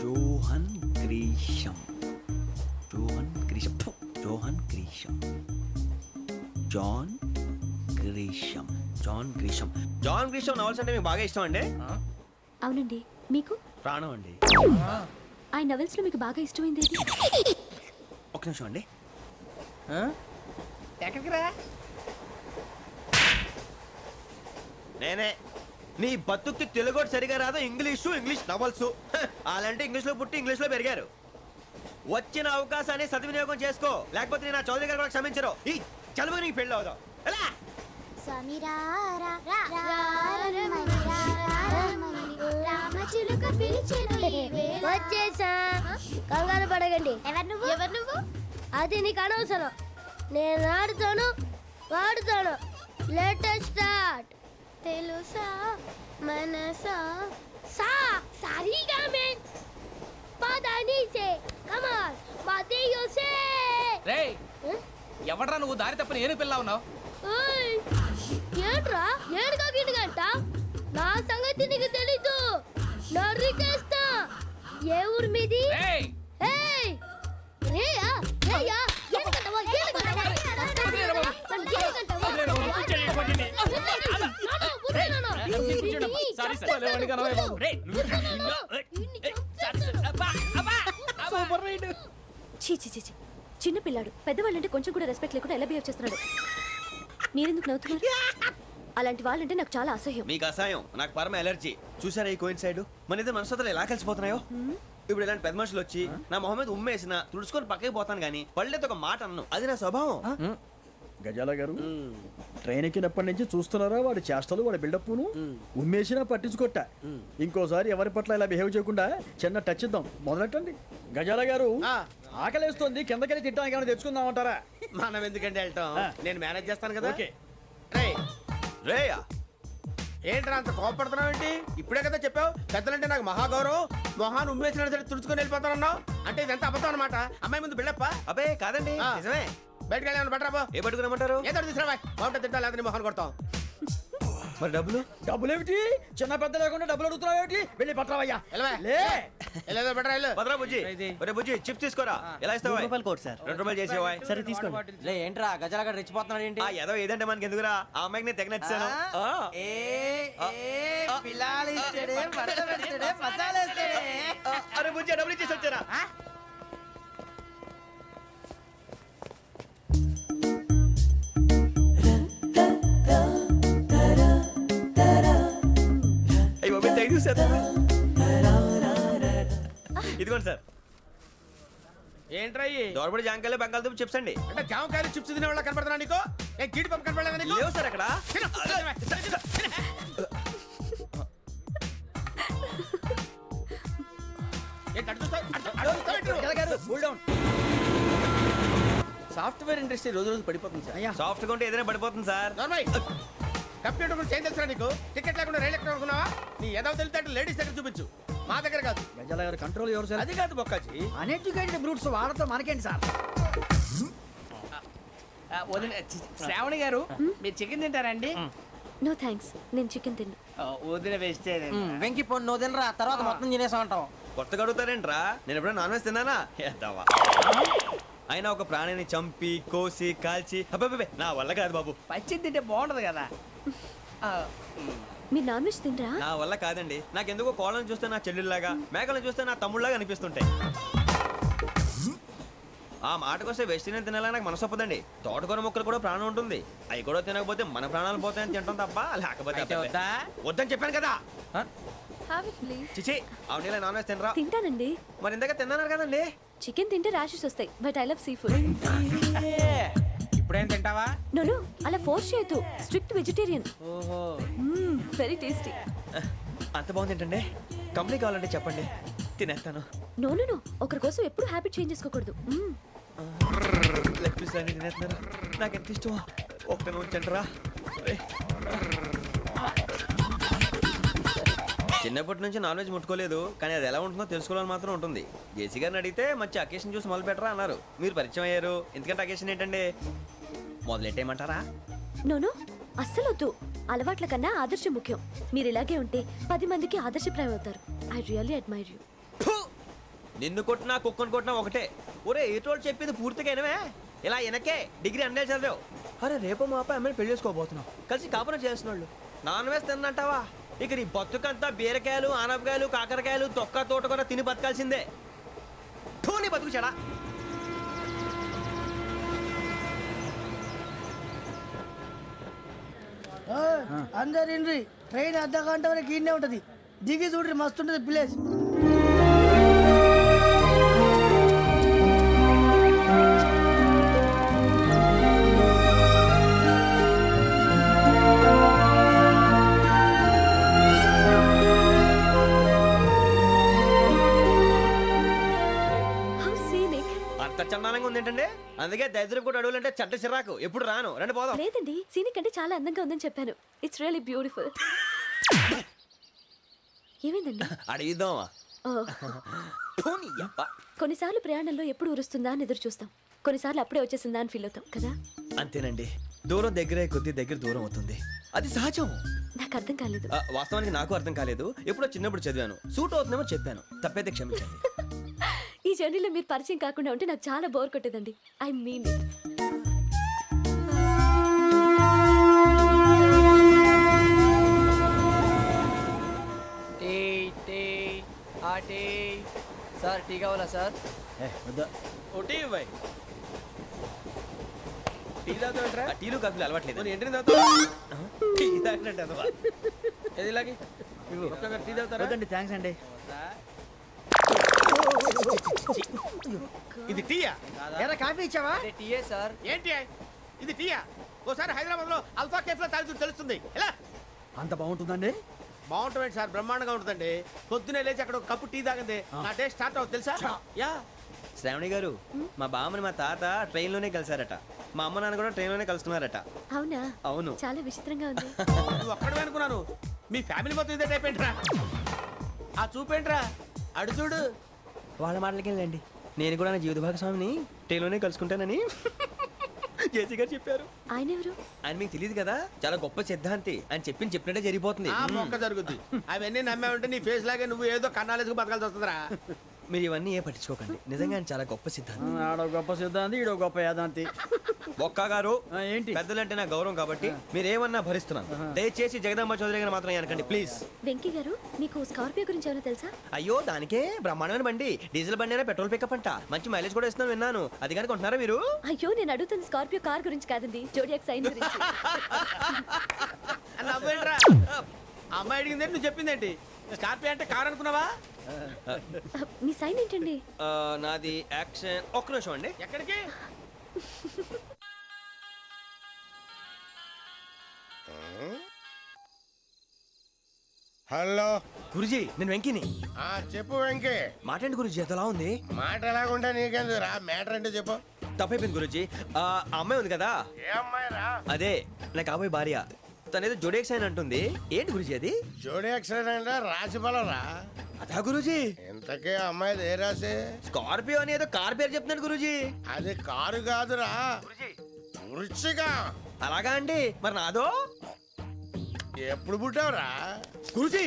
[SPEAKER 11] Johan Grisham, Johan Grisham, Johan Grisham, John Grisham, John Grisham.
[SPEAKER 2] John Grisham novels అంటే మీకు బాగా ఇష్టం అండి?
[SPEAKER 8] అవునండి. మీకు?
[SPEAKER 2] ప్రాణం అండి.
[SPEAKER 8] ఆ నవెల్స్ లో మీకు బాగా ఇష్టమైంది ఏది?
[SPEAKER 2] ఒక్క నిమిషం అండి.
[SPEAKER 4] ఎక్కడికి రా?
[SPEAKER 2] నేనే. నీ బతుక్కి తెలుగు సరిగా రాదు, ఇంగ్లీష్ నవల్స్. అలాంటి ఇంగ్లీష్లో పుట్టి ఇంగ్లీష్లో పెరిగారు. వచ్చిన అవకాశాన్ని సద్వినియోగం చేసుకో, లేకపోతే నేను నా చౌదరి గారు కూడా క్షమించరు. ఈ చదువు నీకు పెళ్ళి అవుదాం. ఎలా?
[SPEAKER 12] వచ్చేసా, కంగారు పడగండి. ఎవరు నువ్వు? అది నీకు అనవసరం. నేను ఆడుతాను, వాడుతాను. Latest start. తెలుసా మనసా సా సారీగా మెన్ పదని సే కమాన్ బాతియో సే.
[SPEAKER 5] రేయ్ ఎవడ్రా నువ్వు? దారి తప్పని ఏను పిల్ల ఉన్నావు?
[SPEAKER 12] ఓయ్ ఏంట్రా ఏడుగా గిడుగంట? నా సంగతి నీకు తెలీదు. నరికేస్తా. ఏ ఊరు మీది?
[SPEAKER 5] రేయ్
[SPEAKER 12] ఏయ్ రేయా రేయా ఏడుగంటవా ఏడుగంటవా
[SPEAKER 8] చీ చీ చీ చీ. చిన్న పిల్లాడు పెద్దవాళ్ళంటే కొంచెం కూడా రెస్పెక్ట్ లేకుండా ఎలా బిహేవ్ చేస్తున్నాడు. మీరెందుకు నవ్వుతున్నారు? అలాంటి వాళ్ళంటే నాకు చాలా అసహ్యం.
[SPEAKER 2] మీకు అసహాయం, నాకు పరమ ఎలర్జీ. చూసారా ఈ కోయిన్సైడ్? మన ఇద్దరు మనసుతో ఎలా కలిసిపోతున్నాయో. ఇప్పుడు ఇలాంటి పెద్ద మనుషులు వచ్చి నా మొహం మీద ఉమ్మేసిన తుడుచుకొని పక్కకి పోతాను కానీ పళ్ళేతో ఒక మాట అన్ను. అది నా స్వభావం.
[SPEAKER 9] గజాల గారు ట్రైన్ ఎక్కినప్పటి నుంచి చూస్తున్నారా వాడి చేష్టలు, వాడి బిల్డప్ను? ఉమ్మేసినా పట్టించుకోట. ఇంకోసారి ఎవరి పట్ల ఇలా బిహేవ్ చేయకుండా చిన్న టచ్ ఇద్దాం. మొదలెట్టండి. గజాల గారు ఆకలేస్తోంది, కిందకెళ్ళి తిట్టడానికి ఏమైనా తెచ్చుకుందామంటారా?
[SPEAKER 7] మనం ఎందుకంటే వెళ్తాం, నేను మేనేజ్ చేస్తాను కదా.
[SPEAKER 9] ఓకే.
[SPEAKER 2] రేయా
[SPEAKER 7] ఏంట్రా అంత కోపడుతున్నావు ఏంటి? ఇప్పుడే కదా చెప్పావు పెద్దలంటే నాకు మహాగౌరవం, మొహాన్ని ఉమ్మేసిన సరే తుడుచుకొని వెళ్ళిపోతానన్నావు. అంటే ఇదంతా అబద్ధం అనమాట. అమ్మాయి ముందు బిల్డప్ప?
[SPEAKER 2] అబ్బే కాదండి, నిజమే.
[SPEAKER 7] బయటకు వెళ్ళి బట్టరాబో.
[SPEAKER 2] ఏ పట్టుకురమ్మంటారు?
[SPEAKER 7] ఏదో తీసుకురావా, బాగుంటుంది తింటా, లేదా మొహాన్ని కొడతాం.
[SPEAKER 2] మరి డబ్బులు?
[SPEAKER 9] డబ్బులేమిటి? చిన్న పెద్ద లేకుండా డబ్బులు అడుగుతున్నావు ఏమిటి? వెళ్ళి పట్టరావయ్యా.
[SPEAKER 7] వెళ్ళేదో బట్టరా వెళ్ళు.
[SPEAKER 2] భద్రా బుజ్జి, ఒరే బుజ్జి చిప్స్ తీసుకోరా. ఎలా ఇస్తావా?
[SPEAKER 5] Court sir.
[SPEAKER 2] 2 రూపాయలు చేసేవా?
[SPEAKER 5] సరే తీసుకోండి. లే ఏంట్రా గజాల గారు రెచ్చిపోతున్నాడు ఏంటి?
[SPEAKER 2] ఏదో ఏదంటే మనకి ఎందుకురా, ఆ అమ్మాయికి నేను తెగ నచ్చాను. అరే బుజ్జి డబ్బులు ఇచ్చేసి వచ్చారా? ఇదిగోండి సార్.
[SPEAKER 7] ఏంట్రా
[SPEAKER 2] దోరబడి జాంకాయలు బంగాళదుంప చిప్స్ అండి.
[SPEAKER 7] అంటే జామకాయలు చిప్స్ తినే వాళ్ళ కనపడుతున్నా నీకు? ఏ గీడి పంప కనపడలేదా నీకు?
[SPEAKER 2] లేవు సార్ అక్కడ.
[SPEAKER 7] సాఫ్ట్వేర్ ఇండస్ట్రీ రోజు రోజు పడిపోతుంది సార్.
[SPEAKER 2] సాఫ్ట్ గా ఉంటే ఏదైనా పడిపోతుంది సార్.
[SPEAKER 7] కంప్యూటర్ గురించి ఏం తెలుసా నీకు? టికెట్ లేకుండా రైలు ఎక్కడ అనుకున్నావా? నీ ఏదో తెలితే లేడీస్ దగ్గర చూపించు, మా దగ్గర కాదు.
[SPEAKER 9] గజాల గారు కంట్రోల్ ఎవరు సార్?
[SPEAKER 7] అది కాదు బొక్కాజీ.
[SPEAKER 4] అన్ఎడ్యుకేటెడ్ బ్రూట్స్ వాడతాం మనకేంటి సార్?
[SPEAKER 5] శ్రావణి గారు మీరు చికెన్ తింటారండి?
[SPEAKER 8] నో థ్యాంక్స్, నేను చికెన్ తిన్నా.
[SPEAKER 5] వదిన వేస్తే వెంకి పొన్ను నువ్వు తినరా, తర్వాత మొత్తం తినేసా ఉంటాం.
[SPEAKER 2] కొత్తగా అడుగుతారేంట్రా? నేను ఎప్పుడైనా నాన్ వెజ్ తిన్నానా? ఎద్దావా. అయినా ఒక ప్రాణిని చంపి కోసి కాల్చి అబ్బబ్బే నా వల్ల కాదు బాబు.
[SPEAKER 5] పచ్చి తింటే బాగుంటది కదా.
[SPEAKER 8] మీరు నాన్ వెజ్ తినరా?
[SPEAKER 2] నా వల్ల కాదండి. నాకెందుకో కోళ్ళని చూస్తే నా చెల్లెళ్ళలాగా, మేకలను చూస్తే నా తమ్ముళ్ళలాగా అనిపిస్తుంటాయి. ఆ మాటకొస్తే వెస్టిరియన్ తినాలని నాకు మనసు ఒప్పదండి. తోటకూర మొక్కలు కూడా ప్రాణం ఉంటుంది. అవి కూడా తినకపోతే మన ప్రాణాలు పోతాయని తింటాం తప్ప లేకపోతే వద్దని చెప్పాను కదా. చిచి అవునీ నాన్ వెజ్ తినరా?
[SPEAKER 8] తింటానండి.
[SPEAKER 2] మరి ఇందాక తిన్నాను కదండి.
[SPEAKER 8] చికెన్ తింటే ర్యాషెస్ వస్తాయి, but I love sea food.
[SPEAKER 5] ఇప్పుడేం తింటావా?
[SPEAKER 8] నో అలా ఫోర్స్ చేయొద్దు. Strict vegetarian.
[SPEAKER 5] ఓహో
[SPEAKER 8] వెరీ టేస్టీ.
[SPEAKER 2] అంత బాగుంది ఏంటండి? కంపెనీ కావాలంటే చెప్పండి, తినేస్తాను.
[SPEAKER 8] నో ఒకరి కోసం ఎప్పుడు హ్యాబిట్ చేంజ్ చేసుకోకూడదు.
[SPEAKER 2] లెగ్ పీస్ అన్ని తినేస్తున్నారు. నాకు ఎంత ఇష్టమో. ఒకటే ఉంచండిరా. చిన్నప్పటి నుంచి నాన్ వెజ్ ముట్టుకోలేదు, కానీ అది ఎలా ఉంటుందో తెలుసుకోవాలని మాత్రం ఉంటుంది. జేసీ గారిని అడిగితే మంచి అకేషన్ చూసి మొదలు పెట్టరా అన్నారు. మీరు పరిచయం అయ్యారు, ఎందుకంటే అకేషన్ ఏంటండి? మొదలెట్టేయమంటారా?
[SPEAKER 8] నో అస్సలు వద్దు. అలవాట్ల కన్నా ఆదర్శం ముఖ్యం. మీరు ఇలాగే ఉంటే 10 మందికి ఆదర్శప్రాయం అవుతారు. I really admire you.
[SPEAKER 2] నిన్ను కొట్టినా కుక్కను కొట్టినా ఒకటే. ఒరే ఏటోళ్ళు చెప్పింది పూర్తిగా వినవే. ఇలా వెనకే డిగ్రీ అన్నే చదివావు. అరే రేపు మా అబ్బాయి అమ్మని పెళ్లి చేసుకోబోతున్నావు కలిసి కాపురం చేస్తున్నాళ్ళు నాన్ వేసి తిన్నంటావా ఇక నీ బతుకంతా బీరకాయలు ఆనపకాయలు కాకరకాయలు తొక్క తోట కూడా తిని బతకాల్సిందే నీ బతుకు చెడా
[SPEAKER 4] అందరు ఇండ్రి ట్రైన్ అర్ధ గంట వరకు ఇన్నే ఉంటది దిగి చూడ్రి మస్తు ఉంటది ప్లేస్.
[SPEAKER 8] How scenic.
[SPEAKER 2] అంత చందానంగా ఉంది ఏంటంటే అందుకే దరిద్రం కూడా అడవులంటే చెడ్డ చిరాకు ఎప్పుడు రాను రండి పోదాం
[SPEAKER 8] లేదండి సీనిక్ అంటే చాలా అందంగా ఉందని చెప్పాను. It's really beautiful. ఏమైందండి?
[SPEAKER 2] అడిగిద్దామా
[SPEAKER 8] ఓ, కొన్నిసార్లు ప్రయాణంలో ఎప్పుడు ఉరుస్తుందా అని ఎదురు చూస్తాం, కొన్నిసార్లు అప్పుడే వచ్చేసిందా అని ఫీల్ అవుతాం కదా.
[SPEAKER 2] అంతేనండి దూరం దగ్గరే కొద్ది దగ్గర దూరం అవుతుంది అది సహజం.
[SPEAKER 8] నాకు అర్థం కాలేదు.
[SPEAKER 2] వాస్తవానికి నాకు అర్థం కాలేదు ఎప్పుడో చిన్నప్పుడు చదివాను సూట్ అవుతుందేమో చెప్పాను తప్పైతే క్షమించండి.
[SPEAKER 8] ఈ జర్నీలో మీరు పరిచయం కాకుండా ఉంటే నాకు చాలా బోర్ కొట్టేదండి. I mean it.
[SPEAKER 5] Sir tea కావాలా సార్?
[SPEAKER 7] ఒకటి ఇవ్వాయి టీ తాగుతావేంట్రా?
[SPEAKER 2] టీలు కాఫీలు అలవాట్లేదు
[SPEAKER 7] ఏంటి తాగుతావు? టీ తాగినట్టు అదవా ఏది ఇలాగే ఒక్కొక్క టీ తాగుతారా?
[SPEAKER 5] థ్యాంక్స్ అండి.
[SPEAKER 7] ఇది టీయా?
[SPEAKER 4] ఎరా కాఫీ ఇచ్చావా?
[SPEAKER 5] టీయే సార్.
[SPEAKER 7] ఏంటి ఇది టీయా? ఓసారి హైదరాబాద్ లో అల్ఫా కేఫ్ లో తాగుతూ తెలుస్తుంది ఎలా
[SPEAKER 9] అంత బాగుంటుందండి?
[SPEAKER 7] బాగుంటుంది సార్ బ్రహ్మాండంగా ఉంటుందండి. పొద్దునే లేచి అక్కడ ఒక కప్పు టీ తాగింది నా డే స్టార్ట్ అవుతుంది తెలుసా? యా
[SPEAKER 2] శ్రావణి గారు మా బామ్మని మా తాత ట్రైన్ లోనే కలిసారట మా అమ్మ నాన్న కూడా ట్రైన్ లోనే కలుస్తున్నారట.
[SPEAKER 8] అవునా?
[SPEAKER 2] అవును.
[SPEAKER 8] చాలా విచిత్రంగా ఉంది.
[SPEAKER 7] నువ్వు ఒక్కడే అనుకున్నాను మీ ఫ్యామిలీ మొత్తం ఇదే టైప్ ఏంట్రా? ఆ చూపేంట్రా అడు చూడు.
[SPEAKER 2] వాళ్ళ మాటలకి వెళ్ళండి నేను కూడా నా జీవిత భాగస్వామిని ట్రైన్ లోనే కలుసుకుంటానని జేసీ గారు చెప్పారు.
[SPEAKER 8] ఆయన ఎవరు?
[SPEAKER 2] ఆయన మీకు తెలియదు కదా చాలా గొప్ప సిద్ధాంతి అని చెప్పినట్టే జరిగిపోతుంది.
[SPEAKER 7] ఆ మొక్క జరుగుద్ది అవన్నీ నమ్మే ఉంటే నీ ఫేస్ లాగే నువ్వు ఏదో కన్నాలేసుకు బతకాల్సి వస్తుందిరా.
[SPEAKER 2] మీరు ఇవన్నీ ఏ పట్టించుకోకండి నిజంగా ఆయన చాలా గొప్ప సిద్ధాంతి.
[SPEAKER 9] ఆడో గొప్ప సిద్ధాంతి ఈడో గొప్ప యాదాంతి.
[SPEAKER 2] ఒక్క గారు
[SPEAKER 9] ఏంటి?
[SPEAKER 2] పెద్దలంటే నా గౌరవం కాబట్టి మీరేమన్నా భరిస్తున్నాను. దయచేసి జగదాంబ చౌదరి గారు మాత్రం అనకండి ప్లీజ్.
[SPEAKER 8] వెంకీ గారు మీకు స్కార్పియో గురించి ఏమైనా తెలుసా?
[SPEAKER 2] అయ్యో దానికే బ్రహ్మాండమైన బండి డీజిల్ బండి అయినా పెట్రోల్ పికప్ అంట మంచి మైలేజ్ కూడా ఇస్తున్నాను విన్నాను. అది కానీ కొంటున్నారా మీరు?
[SPEAKER 8] అయ్యో నేను అడుగుతుంది స్కార్పియో కార్ గురించి కాదండి, జోడియాక్ సైన్ గురించి.
[SPEAKER 7] నవ్వేంట్రా అమ్మాయి అడిగిందేంటి నువ్వు చెప్పిందేంటి? స్కార్పియో అంటే కార్ అనుకున్నావా?
[SPEAKER 8] మీ సైన్ ఏంటండి?
[SPEAKER 2] నాది యాక్షన్. ఒక్క నిమిషం అండి.
[SPEAKER 7] ఎక్కడికి?
[SPEAKER 3] హలో
[SPEAKER 2] గురుజీ నేను వెంకిని.
[SPEAKER 3] చెప్పు వెంకీ.
[SPEAKER 2] మాట్లాడండి గురుజీ ఎంతలా ఉంది?
[SPEAKER 3] మాట ఎలాగుంటా నీకెందుకు రా మ్యాటర్ అంటే చెప్పు.
[SPEAKER 2] తప్పైపోయింది గురుజీ. ఆ అమ్మాయి ఉంది కదా
[SPEAKER 3] ఏ అమ్మాయి రా?
[SPEAKER 2] అదే నా కాబోయే భార్య తనేదో జోడేక్స్ అని అంటుంది. ఏంటి గురుజీ అది?
[SPEAKER 3] జోడి యాక్సిడెంట్ రాసి బలరా?
[SPEAKER 2] అదా గురుజీ.
[SPEAKER 3] ఇంతకే అమ్మాయి ఏ రాసి?
[SPEAKER 2] స్కార్పియో అని ఏదో కార్ పేరు చెప్తున్నాడు గురుజీ.
[SPEAKER 3] అది కారు కాదురా వృచ్చిక.
[SPEAKER 2] అలాగా అండి మరి నాదో?
[SPEAKER 3] ఎప్పుడు పుట్టావురా?
[SPEAKER 2] గురుజీ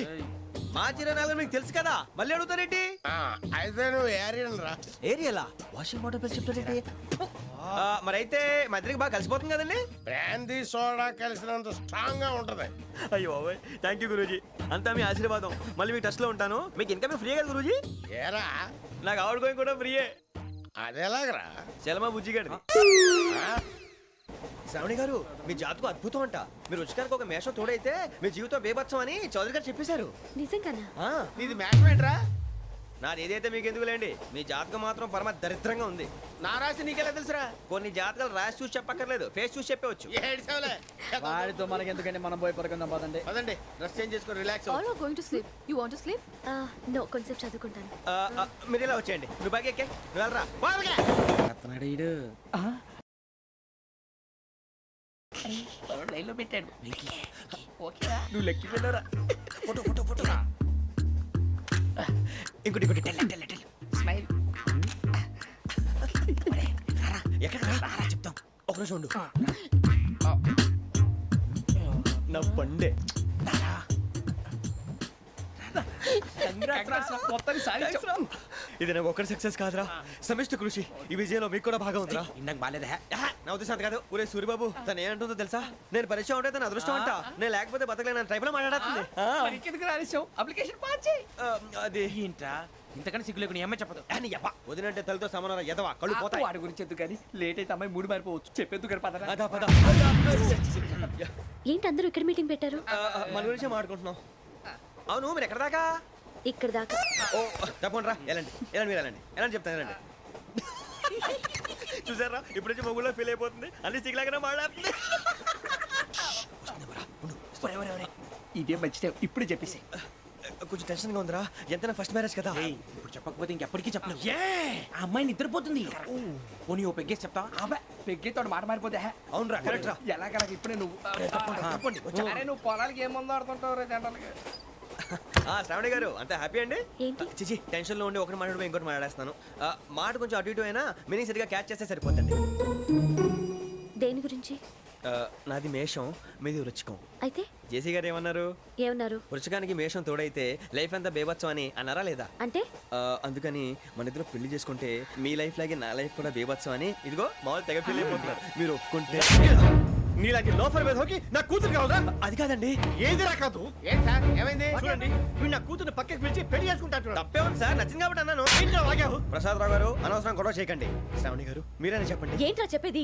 [SPEAKER 2] మా చిరనాలు మీకు తెలుసు కదా మళ్ళీ అడుగుతారేంటి?
[SPEAKER 3] అయితే నువ్వు ఏరియన్ రా.
[SPEAKER 2] ఏరియలా? వాషింగ్ వాటర్ పేరు చెప్తారేంటి? మరైతే మా ఇద్దరికి బాగా కలిసిపోతుంది కదండి.
[SPEAKER 3] బ్రాందీ సోడా కలిసినంత స్ట్రాంగ్ గా ఉంటది.
[SPEAKER 2] అయ్యో థ్యాంక్ యూ గురూజీ అంతా మీ ఆశీర్వాదం. మళ్ళీ మీకు టచ్ లో ఉంటాను. మీకు ఇన్కమ్ ఫ్రీ కదా గురూజీ?
[SPEAKER 3] ఏరా
[SPEAKER 2] నాకు ఆవిడ గోయింగ్ కూడా ఫ్రీయే.
[SPEAKER 3] అదేలాగరా?
[SPEAKER 2] చలమా బుజ్జి గారిది. శ్రావణి గారు మీ జాతకు అద్భుతం అంట. మీరు రుచికారికి ఒక మేషం తోడైతే మీ జీవితం బేబత్సం అని చౌదరి గారు చెప్పేశారు.
[SPEAKER 8] నిజంగానా?
[SPEAKER 7] నీది మ్యాటర్ ఏంట్రా?
[SPEAKER 2] నాది ఏదైతే మీకు ఎందుకు లేండి మీ జాతకం మాత్రం పరమ దరిద్రంగా ఉంది.
[SPEAKER 7] నా రాసి నీకెలా తెలుసురా?
[SPEAKER 2] కొన్ని జాతకాలు రాసి చూసి చెప్పక్కర్లేదు ఫేస్ చూసి చెప్పవచ్చు.
[SPEAKER 9] వాడితో మనకి ఎందుకంటే మనం పోయి పడుకుందాం పదండి.
[SPEAKER 7] పదండి డ్రెస్ చేంజ్ చేసుకొని relax.
[SPEAKER 6] All are going to sleep. You want to sleep?
[SPEAKER 8] No కొంచెం చదువుకుంటాను.
[SPEAKER 2] మీరు ఇలా వచ్చేయండి. నువ్వు బాగా ఎక్కే నువ్వు వెళ్ళరా.
[SPEAKER 7] లైన్లో పెట్టాడు.
[SPEAKER 2] నువ్వు లెక్కి పెట్టారా? ఫోటో ఫోటో ఫోటో ఇంకోటి ఇంకోటి స్మైల్. ఎక్కడ రారా చెప్తాం. ఒక రోజు ఉండు. నా పండే ఇది నాకు ఒక్కడి సక్సెస్ కాదురా, సమిష్టి కృషి. ఈ విజయంలో మీకు కూడా భాగం ఉందిరా.
[SPEAKER 5] నాకు బాలేదా?
[SPEAKER 2] నా ఉద్దేశం అంత కాదు. ఊరే సూరిబాబు తను ఏమంటుందో తెలుసా? నేను పరిచయం ఉంటే తన అదృష్టం అంట, నేను లేకపోతే బతకలేను టైప్ లో మాట్లాడుతుంది.
[SPEAKER 5] అప్లికేషన్ పాస్ చేయి.
[SPEAKER 2] అది
[SPEAKER 5] ఏంట్రా ఇంతకన్నా సిగ్గు లేకుండా ఏమై చెప్పదు.
[SPEAKER 2] వదినంటే తలతో సమానం ఎదవా, కళ్ళు పోతాయి.
[SPEAKER 5] వాడి గురించి ఎందుకు కానీ లేట్ అయితే అమ్మాయి మూడు మారిపోవచ్చు. చెప్పేందుకు కానీ పద.
[SPEAKER 2] అదా పద.
[SPEAKER 8] ఏంటి అందరూ ఇక్కడ మీటింగ్ పెట్టారు?
[SPEAKER 2] మన గురించే మాట్లాడుకుంటున్నాం. అవును మీరు ఎక్కడ దాకా?
[SPEAKER 8] ఇక్కడ దాకా.
[SPEAKER 2] ఓ తప్పకుండా రా, వెళ్ళండి వెళ్ళండి, మీరు వెళ్ళండి వెళ్ళండి, చెప్తాను వెళ్ళండి. చూసారా ఇప్పుడు నుంచి మొగుల్లో ఫీల్ అయిపోతుంది, అన్ని సిగ్లాగానే మాట్లాడుతుంది.
[SPEAKER 5] ఇదే మంచి టైం, ఇప్పుడు చెప్పేసి.
[SPEAKER 2] కొంచెం టెన్షన్ గా ఉందిరా, ఎంతైనా ఫస్ట్ మ్యారేజ్ కదా.
[SPEAKER 5] ఇప్పుడు చెప్పకపోతే ఇంకెప్పటికీ చెప్పలేవు. ఆ అమ్మాయి నిద్రపోతుంది. పోనీ ఓ పెగ్గేసి చెప్తా. పెగ్గేతో మాట మారిపోతే.
[SPEAKER 2] అవునురా, కరెక్ట్ రా.
[SPEAKER 5] ఎలాగలా ఇప్పుడే నువ్వు
[SPEAKER 2] తప్పండి.
[SPEAKER 5] అరే నువ్వు పొలాలకి ఏం ముందు ఆడుతుంటావు రే జనరల్గా.
[SPEAKER 2] శ్రావణి గారు అంతా హ్యాపీ అండి?
[SPEAKER 8] ఏంటి?
[SPEAKER 2] చిచి టెన్షన్ లో ఉండి ఒకటి మాట్లాడిపోయి ఇంకోటి మాట్లాడేస్తున్నాను. మాట కొంచెం అటు ఇటు అయినా మీనింగ్ సరిగా క్యాచ్ చేస్తే సరిపోతుంది.
[SPEAKER 8] దేని గురించి?
[SPEAKER 2] నాది మేషం, మీది వృచ్చికం.
[SPEAKER 8] అయితే
[SPEAKER 2] జేసీ గారు ఏమన్నారు?
[SPEAKER 8] ఏమన్నారు?
[SPEAKER 2] వృచ్చికానికి మేషం తోడైతే లైఫ్ అంతా బేబత్సం అని అన్నారా లేదా?
[SPEAKER 8] అంటే
[SPEAKER 2] అందుకని మన ఇద్దరు పెళ్లి చేసుకుంటే మీ లైఫ్ లాగే నా లైఫ్ కూడా బేబత్సం అని ఇదిగో మామూలు తెగ పెళ్లి అయిపోతున్నారు. మీరు ఒప్పుకుంటే నీలాంటి లోఫర్ మీద హోకి నా కూతురు కావదా? అది కాదండి.
[SPEAKER 3] ఏది రాకాదు? ఏం సార్ ఏమైంది?
[SPEAKER 2] చూడండి వీడు నా కూతురు పక్కకి పిలిచి పెళ్లి చేసుకుంటాడు. తప్పే ఉంది సార్, నచ్చింది కాబట్టి అన్నాను. ప్రసాద్ రావు గారు అనవసరం గొడవ చేయకండి. శ్రావణి గారు మీరైనా చెప్పండి.
[SPEAKER 8] ఏంట్రా చెప్పేది?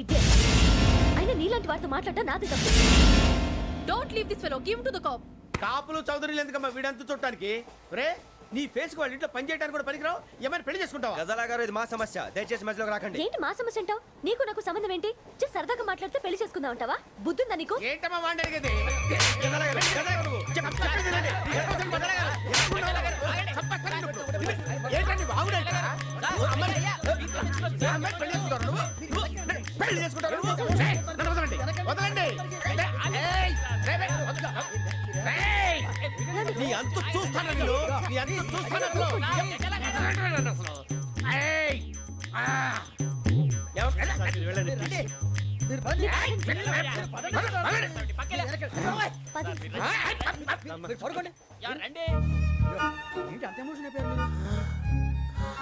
[SPEAKER 8] అయినా నీలాంటి వారితో మాట్లాడటం నాది తప్పు.
[SPEAKER 6] Don't leave this fellow. Give him to the cop.
[SPEAKER 3] కాపులు చౌదరులు ఎందుకమ్మా వీడంతా చూడటానికి? రే నీ ఫేస్ కు వాళ్ళ ఇంట్లో పని చేయడానికి కూడా పనికిరావు, ఏమైనా పెళ్లి చేసుకుంటావా?
[SPEAKER 2] గజాలా గారు ఇది మా సమస్య, దయచేసి మధ్యలోకి రాకండి.
[SPEAKER 8] ఏంటి మా సమస్య అంటావు? నీకు నాకు సంబంధం ఏంటి? జస్ట్ సరదాగా మాట్లాడితే పెళ్లి చేసుకుందాం అంటావా? బుద్ధుందా నీకు?
[SPEAKER 3] ఏంటమ్మా వాడి అడిగేది? ఏంటండి బాగుండండి పెళ్లి చేసుకుంటారు. వదలండి. నీ అంత చూస్తాను, నీ అంత చూస్తాను.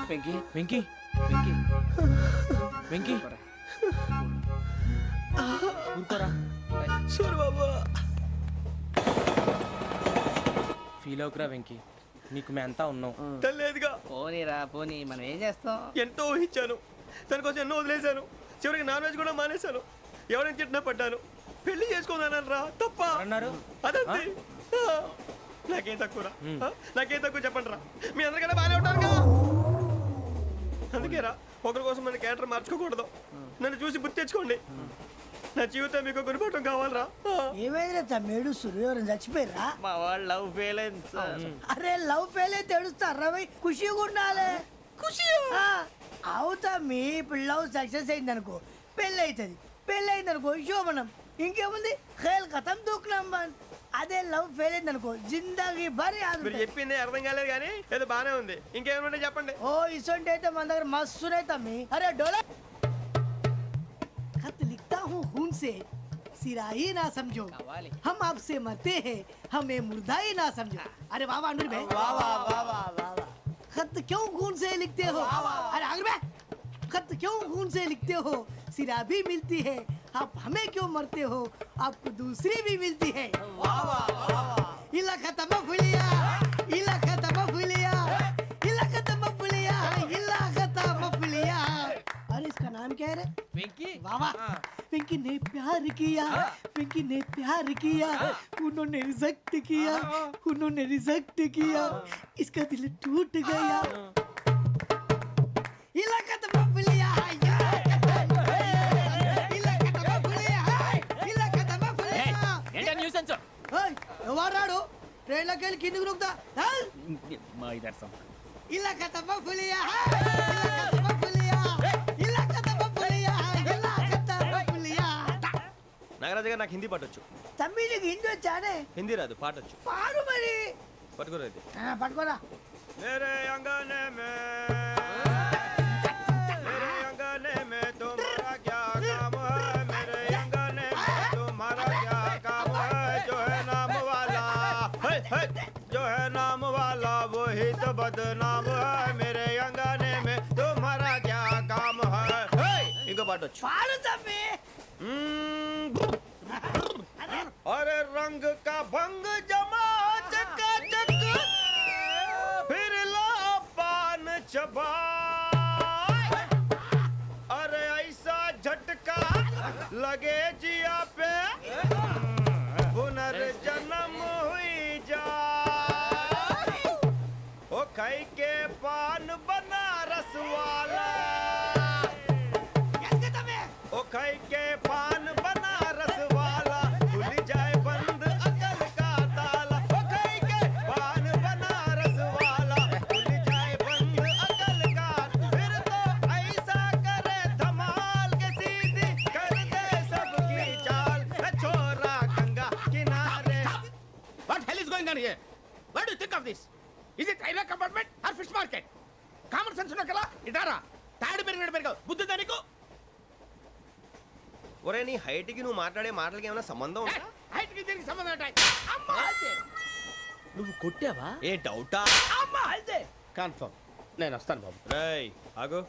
[SPEAKER 5] వెంకీ వెంకీ వెంకీ వెంకీ ఊరుకోరా.
[SPEAKER 2] సూరిబాబు
[SPEAKER 5] ఫీల్ అవుకురా వెంకీ, నీకు మేము అంతా ఉన్నాం.
[SPEAKER 2] తెలియదుగా.
[SPEAKER 5] పోనీరా పోనీ, మనం ఏం చేస్తాం?
[SPEAKER 2] ఎంతో ఊహించాను, తన కోసం ఎన్నో వదిలేశాను, చివరికి నాన్ వెజ్ కూడా మానేశాను. ఎవరైనా తిట్టినా పడ్డాను. పెళ్లి చేసుకున్నాను రా, తప్ప
[SPEAKER 5] అన్నారు.
[SPEAKER 2] అదంతే. నాకేం తక్కువరా? నాకేం తక్కువ చెప్పండి రా. మీ అందరికన్నా బాగానే ఉంటారు కదా. అందుకే రా, ఒకరి కోసం మన క్యారెక్టర్ మార్చుకోకూడదు. నన్ను చూసి గుర్తు తెచ్చుకోండి. నా జీవితం మీకు గురిపటం కావాలరా.
[SPEAKER 4] ఏమైందిరా తమ్మేడు సూర్యవరం చచ్చిపోయిరా?
[SPEAKER 5] మా వాళ్ళు లవ్ ఫెయిల్ అయింది సార్.
[SPEAKER 4] అరే లవ్ ఫెయిల్ అయితే ఏడుస్తారా? ఖుషిగా ఉండాలి. ఖుషి అవుతా. మీ ఇప్పుడు లవ్ సక్సెస్ అయింది అనుకో పెళ్ళి అవుతుంది. పెళ్ళి అయింది అనుకో శోభనం. ఇంకేముంది ఖేల్ కథం దూకునాం బాన్. అదే లవ్ ఫెయిల్ అయింది అనుకో జిందాగీ భారీ.
[SPEAKER 2] మీరు చెప్పింది అర్థం కాలేదు కానీ ఏదో బానే ఉంది. ఇంకేమైనా చెప్పండి.
[SPEAKER 4] ఓ ఇసొంటి అయితే మన దగ్గర మస్తునే తమ్మి. అరే డోలా खत लिखता हूँ खून से, सिरा ही ना समझो, हम आपसे मरते हैं, हमें मुर्दा ही ना समझो. अरे वाह वाह अनुर भाई, वाह वाह वाह वाह वाह. खत क्यों खून से लिखते हो? अरे अनुर भाई, खत क्यों खून से लिखते हो? सिरा भी मिलती है, आप हमें क्यों मरते हो? आपको दूसरी भी मिलती है. वाह वाह वाह. इला खत्म फुलिया, इला खत्म फुलिया, इला खत्म फुलिया, इला खत्म फुलिया. अरे इसका नाम क्या है रे?
[SPEAKER 5] వెంకీ.
[SPEAKER 4] वाह वाह. पिंकी ने प्यार किया, पिंकी ने प्यार किया, उन्होंने रिजेक्ट किया, उन्होंने रिजेक्ट किया, इसका दिल टूट गया. इलाका तो बबलिया है, इलाका तो बबलिया है, इलाका तो बबलिया.
[SPEAKER 5] ఏంటా న్యూసెన్స్?
[SPEAKER 4] ओए ఎవరు రాడు? ట్రైన్ లోకి వెళ్ళి కిందికి నొక్కుతా.
[SPEAKER 5] మా ఇదర్సం.
[SPEAKER 4] इलाका तो बबलिया है, इलाका तो बबलिया, इलाका तो बबलिया, इलाका तो बबलिया.
[SPEAKER 2] నాగరాజు గారు నాకు హిందీ పాటొచ్చు.
[SPEAKER 4] తమ్మి నీకు హిందీ వచ్చానే?
[SPEAKER 2] హిందీ రాదు, పాటొచ్చు.
[SPEAKER 4] పాడు మరి.
[SPEAKER 2] పట్టుకోలేదు.
[SPEAKER 4] పట్టుకోరా.
[SPEAKER 2] मेरे अंगने में तुम्हारा क्या काम है? मेरे अंगने में तुम्हारा क्या काम है? जो है नाम वाला, जो है नाम वाला वही तो बदनाम है मेरे अंगने में तुम्हारा क्या काम है ఇంకో పాట వచ్చు
[SPEAKER 4] పాడు తమ్మి.
[SPEAKER 2] अरे रंग का भंग जमा चकाचक फिर ला पान चबा अरे ऐसा झटका लगे जिया पे पुनर्जन्म हुई जा ओ खाई के पान बनारस वाला ओ खाई के पान बनारस वाला खुल जाए बंद अकल का ताला ओ खाई के पान बनारस वाला खुल जाए बंद अकल का फिर तो ऐसा करे धमाल के सीधी कर दे सबकी चाल छोरा गंगा किनारे
[SPEAKER 7] What hell is going on here? What do you think of this? Is it railway compartment or fish market? Common sense ఉన్న కదా ఇటారా తాడు పెరిగినట్టు పెరగవు బుద్ధి దానికి
[SPEAKER 2] ఒరే నీ హైట్ కి నువ్వు మాట్లాడే మాటలకి ఏమైనా సంబంధం ఉందా
[SPEAKER 7] హైట్ కి దీనికి సంబంధం ఉంటాయి అమ్మా నువ్వు కొట్టావా
[SPEAKER 2] ఏ డౌటా
[SPEAKER 7] అమ్మా అయితే కన్ఫర్మ్ నేను వస్తాను బాబు
[SPEAKER 2] రేయ్ ఆగు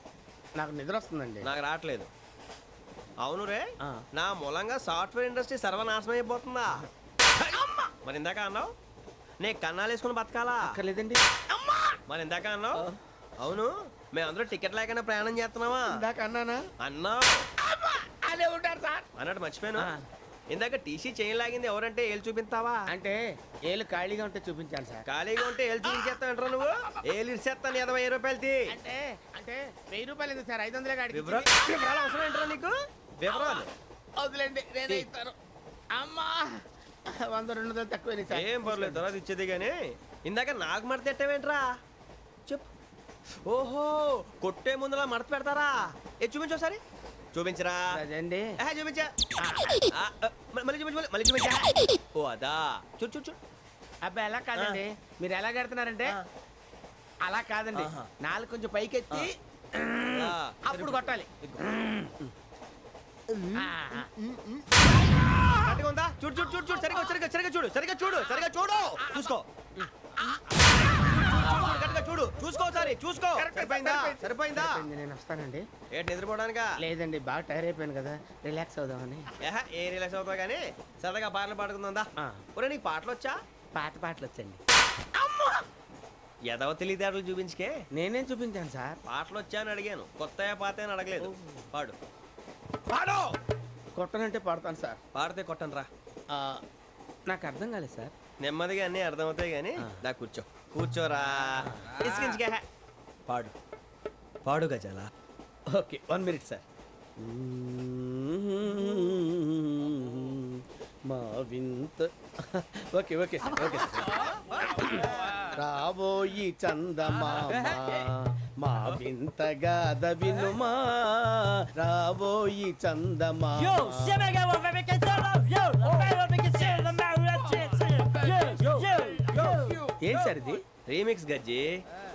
[SPEAKER 7] నాకు నిద్ర వస్తుందండి
[SPEAKER 2] నాకు రావట్లేదు అవును రే నా మూలంగా సాఫ్ట్వేర్ ఇండస్ట్రీ సర్వనాశనం అయిపోతుందా మరి ఇందాక అన్నావు నే కన్నాలు వేసుకుని బతకాలా
[SPEAKER 7] అక్కర్లేదండి
[SPEAKER 2] మరి ఇందాక అన్నావు అవును మేమందరూ టికెట్ లేకుండా ప్రయాణం చేస్తున్నావా
[SPEAKER 7] ఇందాక అన్నానా
[SPEAKER 2] అన్నావు
[SPEAKER 7] అదే ఉంటారు సార్
[SPEAKER 2] అన్నట్టు మర్చిపోయాను ఇందాక టీసీ చేయి లాగింది ఎవరంటే ఏళ్ళు చూపిస్తావా
[SPEAKER 7] అంటే ఏళ్ళు ఖాళీగా ఉంటే చూపించాను సార్
[SPEAKER 2] ఖాళీగా ఉంటే ఏళ్ళు చూపించేస్తానంటారా నువ్వు ఏళ్ళు ఇచ్చేస్తాను 20 రూపాయలది
[SPEAKER 7] అంటే అంటే 1000 రూపాయలు ఎందుకు సార్ 500 కాడికి
[SPEAKER 2] వివరాలు అవసరం ఏంటరా నీకు వివరాలు
[SPEAKER 7] వదిలేండి నేనే ఇస్తాను అమ్మా 100-200 తక్కువ సార్
[SPEAKER 2] ఏం పర్లేదు తర్వాత ఇచ్చేది కానీ ఇందాక నాకు మడత ఎట్టవేంట్రా చెప్పు ఓహో కొట్టే ముందులా మడత పెడతారా ఏ చూపించు ఒకసారి చూపించరా
[SPEAKER 7] అదండి
[SPEAKER 2] చూపించా మళ్ళీ చూపించు మళ్ళీ చూపించా ఓ అదా చూడు చూడు చూడు
[SPEAKER 7] అబ్బాయి ఎలా కాదండి మీరు ఎలా కడుతున్నారంటే అలా కాదండి నాలుగు కొంచెం పైకెత్తి అప్పుడు కొట్టాలి
[SPEAKER 2] కరెక్ట్గా ఉందా చూడు చూడు చూడు చూడు సరిగా సరిగా సరిగా చూడు సరిగా చూడు సరిగా చూడు చూసుకో కరెక్ట్గా చూడు చూసుకో ఒకసారి చూసుకో సరిపోయిందా సరిపోయిందా
[SPEAKER 7] నేను వస్తానండి
[SPEAKER 2] ఏంటి నిద్రపోవడానికా
[SPEAKER 7] లేదండి బాగా టైర్ అయిపోయాను కదా రిలాక్స్ అవుదామని
[SPEAKER 2] ఏ రిలాక్స్ అవుతావు కానీ సరదాగా పాటలు పాడుకుందా ఒరే నీకు పాటలు వచ్చా
[SPEAKER 7] పాత పాటలు వచ్చండి
[SPEAKER 2] ఎదవ తెలివితేటలు చూపించుకే
[SPEAKER 7] నేనేం చూపించాను సార్
[SPEAKER 2] పాటలు వచ్చా అని అడిగాను కొత్త పాత అని అడగలేదు పాడు
[SPEAKER 7] పాడు కొట్టనంటే పాడతాను సార్
[SPEAKER 2] పాడితే కొట్టను రా
[SPEAKER 7] నాకు అర్థం కాలేదు సార్
[SPEAKER 2] నెమ్మదిగా అన్నీ అర్థమవుతాయి కానీ దా కూర్చో కూర్చోరా ఇసుకించుకే పాడు పాడు గజాల
[SPEAKER 7] ఓకే 1 మినిట్ సార్ మా వింత ఓకే ఓకే సార్ ఓకే రాబోయి చందమామ మా వింతగా వినుమా రాబోయి చందమామ ఏం సార్ ఇది
[SPEAKER 2] రీమిక్స్ గజ్జి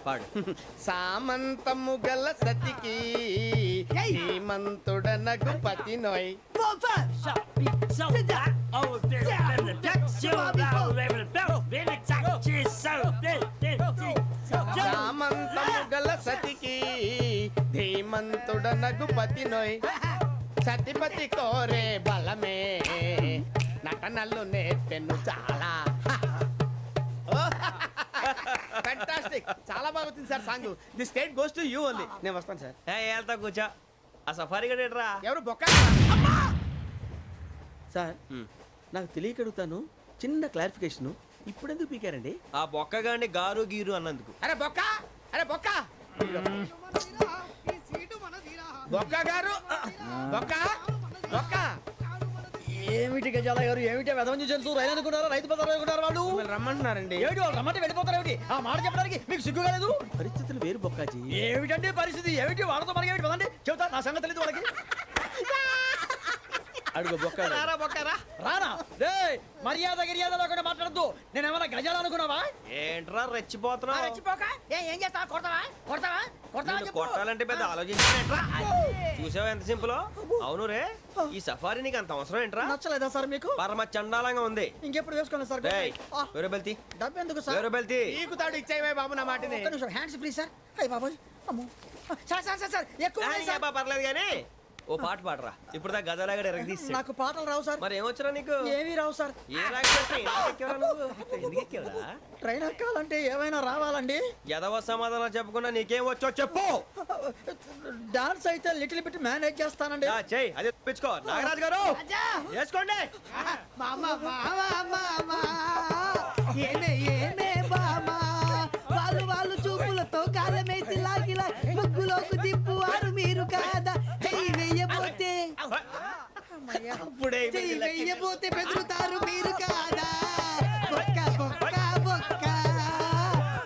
[SPEAKER 2] పాడు
[SPEAKER 7] సామంతము గల సతికి హేమంతుడనగు పతి నోయ్ సామంతము గల సతికి ధీమంతుడనగు పతి నోయ్ సతిపతి కోరే బలమే నటనలు నేర్పెను చాలా ఫ్యాంటాస్టిక్ చాలా బాగా వచ్చింది sir song the state goes to you only నేను వస్తాను సార్
[SPEAKER 2] వెళ్తా కూర్చో ఆ సఫారీ గడేట్రా
[SPEAKER 7] ఎవరు బొక్క సార్ నాకు తెలియక అడుగుతాను చిన్న క్లారిఫికేషన్ ఇప్పుడు ఎందుకు పీకారండి
[SPEAKER 2] ఆ బొక్కగాండి గారు గీరు అన్నందుకు
[SPEAKER 7] అరే బొక్క అరే బొక్క బొక్క గారు బొక్క బొక్క
[SPEAKER 9] ఏమిటి గజాల గారు ఏమిటి వెదవం చూసాను రైలు అనుకున్నారా రైతు బజార్ అనుకున్నారు వాళ్ళు
[SPEAKER 7] రమ్మంటున్నారండి
[SPEAKER 9] ఏమిటి వాళ్ళు రమ్మంటే వెళ్ళిపోతారు ఏమిటి ఆ మాట చెప్పడానికి మీకు సిగ్గు కాలేదు
[SPEAKER 7] పరిస్థితులు వేరు బొక్కాజీ
[SPEAKER 9] ఏమిటండి పరిస్థితి ఏమిటి వాళ్ళతో మనకి ఏమిటి పదండి చెబుతా నా సంగతి తెలియదు వాళ్ళకి
[SPEAKER 7] అడుగు బొక్క
[SPEAKER 2] రారా బొక్కరా.
[SPEAKER 9] రానా రే మర్యాద గిర్యాద లేకుండా మాట్లాడద్దు నేను ఏమైనా గజాలు అనుకున్నావా
[SPEAKER 2] ఏంట్రా రెచ్చిపోతున్నావు?
[SPEAKER 4] రెచ్చిపోక ఏం చేస్తావా కొడతావా కొడతావా కొడతావా
[SPEAKER 2] నిన్ను కొట్టాలంటే పెద్ద ఆలోచించానేంట్రా? చూసావా ఎంత సింపుల్? అవును రే, ఈ సఫారీ నీకు అంత అవసరం ఏంట్రా?
[SPEAKER 4] నచ్చలేదా సార్ మీకు?
[SPEAKER 2] పరమ చండాలంగా ఉంది.
[SPEAKER 4] ఇంకెప్పుడు వేసుకోండి సార్.
[SPEAKER 2] డేయ్, వేరే బెల్తి,
[SPEAKER 4] డబ్బు ఎందుకు సార్?
[SPEAKER 2] వేరే బెల్తి.
[SPEAKER 3] ఇచ్చేవే బాబు నా మాటని.
[SPEAKER 4] ఒక్క నిమిషం హ్యాండ్స్ ఫ్రీ సార్. అయ్యి బాబోయ్ అమ్మో సార్ సార్ సార్ సార్ ఎక్కువ ఉన్నాయి సార్.
[SPEAKER 2] పర్లేదు కానీ ఓ పాట పాడరా. ఇప్పుడు దా గదలాగడ ఎరగ తీసి.
[SPEAKER 4] నాకు పాటలు రావు సార్.
[SPEAKER 2] మరి ఏమొచ్చరా నీకు?
[SPEAKER 4] ఏమీ రావు సార్.
[SPEAKER 2] ఏ రాకపోతే ఎందుకు ఎక్కేవరా నువ్వు? ఎందుకు ఎక్కేవరా?
[SPEAKER 4] ట్రైన్ ఎక్కాలంటే ఏమైనా రావాలండి?
[SPEAKER 2] ఎదవ సమాధానం చెప్పకుండా నీకేం వచ్చో చెప్పు.
[SPEAKER 4] డాన్స్ అయితే లిటిల్ బిట్ మేనేజ్ చేస్తానండి.
[SPEAKER 2] చెయ్యి, అదే తెప్పించుకో. నాగరాజు గారు వేసుకోండి.
[SPEAKER 4] ఏమే ఏమే బామా వాళ్ళు వాళ్ళు చూపులతో కాలమేసి లాగిలా ముగ్గులోకి దిప్పువారు మీరు కాదా? చెయ్యి వెయ్యబోతే
[SPEAKER 2] అప్పుడే
[SPEAKER 4] చెయ్యి వెయ్యబోతే బెదురుతారు మీరు కాదా? బొక్క బొక్క బొక్క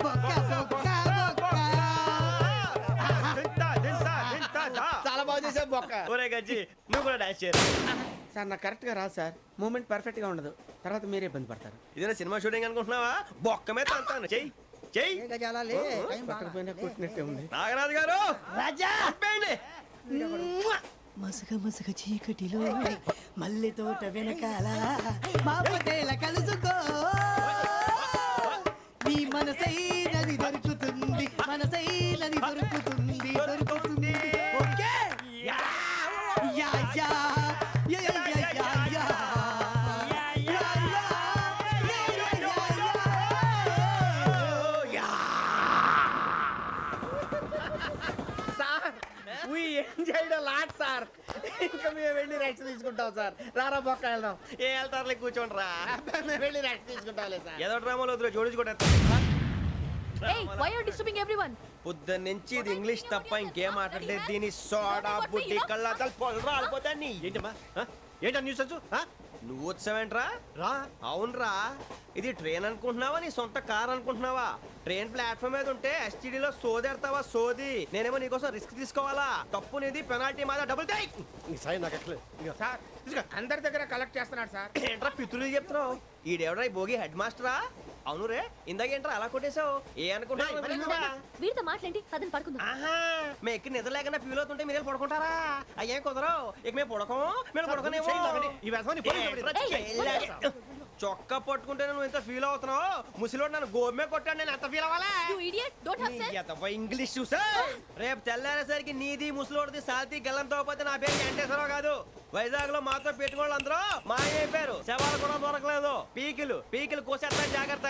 [SPEAKER 4] బొక్క బొక్క బొక్క.
[SPEAKER 7] చాలా బాగా చేసావు బొక్క.
[SPEAKER 2] ఒరే గజ్జి, నువ్వు కూడా డాన్స్ చేయరు.
[SPEAKER 7] సార్ నాకు కరెక్ట్ గా రాదు సార్. మూమెంట్ పర్ఫెక్ట్ గా ఉండదు, తర్వాత మీరే ఇబ్బంది పడతారు.
[SPEAKER 2] ఇదేనా సినిమా షూటింగ్ అనుకుంటున్నావా? బొక్క మీద అంటాను. చెయ్యి చెయ్యి.
[SPEAKER 4] ఏ గజాలాలే, టైం బాగా.
[SPEAKER 7] పైన కొట్టినట్టే ఉంది.
[SPEAKER 2] నాగరాజు గారు
[SPEAKER 4] రాజా
[SPEAKER 2] ఆపేయండి.
[SPEAKER 4] మసక మసక చీకటిలో మల్లె తోట వెనకాల మా పొట్టేల కలుసుకో నీ మనసైనది దొరుకుతుంది మనసైనది దొరుకుతుంది దొరుకుతుంది. Okay yeah yeah yeah yeah yeah yeah yeah.
[SPEAKER 7] We enjoyed a lot, sir. ఇంకా మేము వెళ్ళి రెస్ట్ తీసుకుంటాం సార్. రారా బొక్క వెళ్దాం.
[SPEAKER 2] ఏ వెళ్తారులే, కూర్చోండి రా.
[SPEAKER 7] మేము వెళ్ళి రెస్ట్ తీసుకుంటాంలే సార్.
[SPEAKER 2] ఏదో డ్రామాలో వద్దు, జోడించుకుంటా.
[SPEAKER 6] Hey, why are you disturbing everyone?
[SPEAKER 2] పొద్దున్న నుంచి ఇది ఇంగ్లీష్ తప్ప ఇంకేం మాట్లాడలేదు. దీని సోడా బుద్ధి కళ్ళ పొలరా రాలిపోతా. నీ
[SPEAKER 10] ఏంటమ్మా ఏంటా న్యూస్ వచ్చు?
[SPEAKER 2] నువ్వు వచ్చావేంట్రా?
[SPEAKER 10] రా
[SPEAKER 2] అవునరా, ఇది ట్రైన్ అనుకుంటున్నావా నీ సొంత కార్ అనుకుంటున్నావా? ట్రైన్ ప్లాట్ఫామ్ మీద ఉంటే ఎస్టీడీలో సోదేడతావా సోది? నేనేమో నీకోసం రిస్క్ తీసుకోవాలా? తప్పు నీది, పెనాల్టీ మాదా, డబుల్ టై.
[SPEAKER 10] ఈ సాయి నాకు ఎక్కలేదు. ఇదిగో సార్, ఇదిగో అందరి దగ్గర కలెక్ట్ చేస్తున్నాడు సార్.
[SPEAKER 2] ఏంట్రా పితులు చెప్తున్నావు? ఈడెవడ్రా ఈ భోగి హెడ్ మాస్టరా? అవును రే, ఇందాకేంట్రా అలా కొట్టేశావు? ఏ అనుకుంటున్నా?
[SPEAKER 8] వీరితో మాట్లాడి అతను పడుకుందాం.
[SPEAKER 2] ఆహా, మేము ఎక్కడ నిద్ర లేకుండా ఫీల్ అవుతుంటే మీరు పడుకుంటారా? అయ్యేం కుదరవు. ఇక మేము పడకం, మేము పడుకునేమో.
[SPEAKER 10] ఈ వ్యసనాన్ని పోలీసులు
[SPEAKER 2] చొక్కా పట్టుకుంటే నువ్వు ఎంత ఫీల్ అవుతున్నావు? ముసలివాడు నన్ను గోమే కొట్టాడు, నేను ఎంత ఫీల్ అవ్వాలా?
[SPEAKER 6] You idiot! Don't have sense!
[SPEAKER 2] English చూసా? రేపు తెల్లారేసరికి నీది ముసలోడిది సాల్తీ గల్లంతో పోతే నా పేరు వెంకటేశ్వరరావు కాదు. వైజాగ్ లో మాతో పెట్టుకోళ్ళు అందరూ మాయైపోయారు. శవాలు కూడా దొరకలేదు. పీకిలు పీకిలు కోసేస్తా, జాగ్రత్త.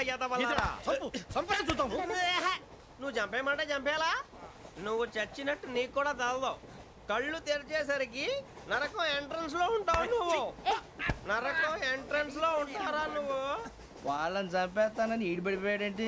[SPEAKER 2] నువ్వు చంపేయమంటే చంపేలా? నువ్వు చచ్చినట్టు నీకు కూడా తగదు. కళ్ళు తెరిచేసరికి నరకం ఎంట్రన్స్ లో ఉంటావు నువ్వు. నరకం ఎంట్రన్స్ లో ఉంటారా నువ్వు?
[SPEAKER 4] వాళ్ళని చంపేస్తానని ఈడిపడిపోయాడేంటి?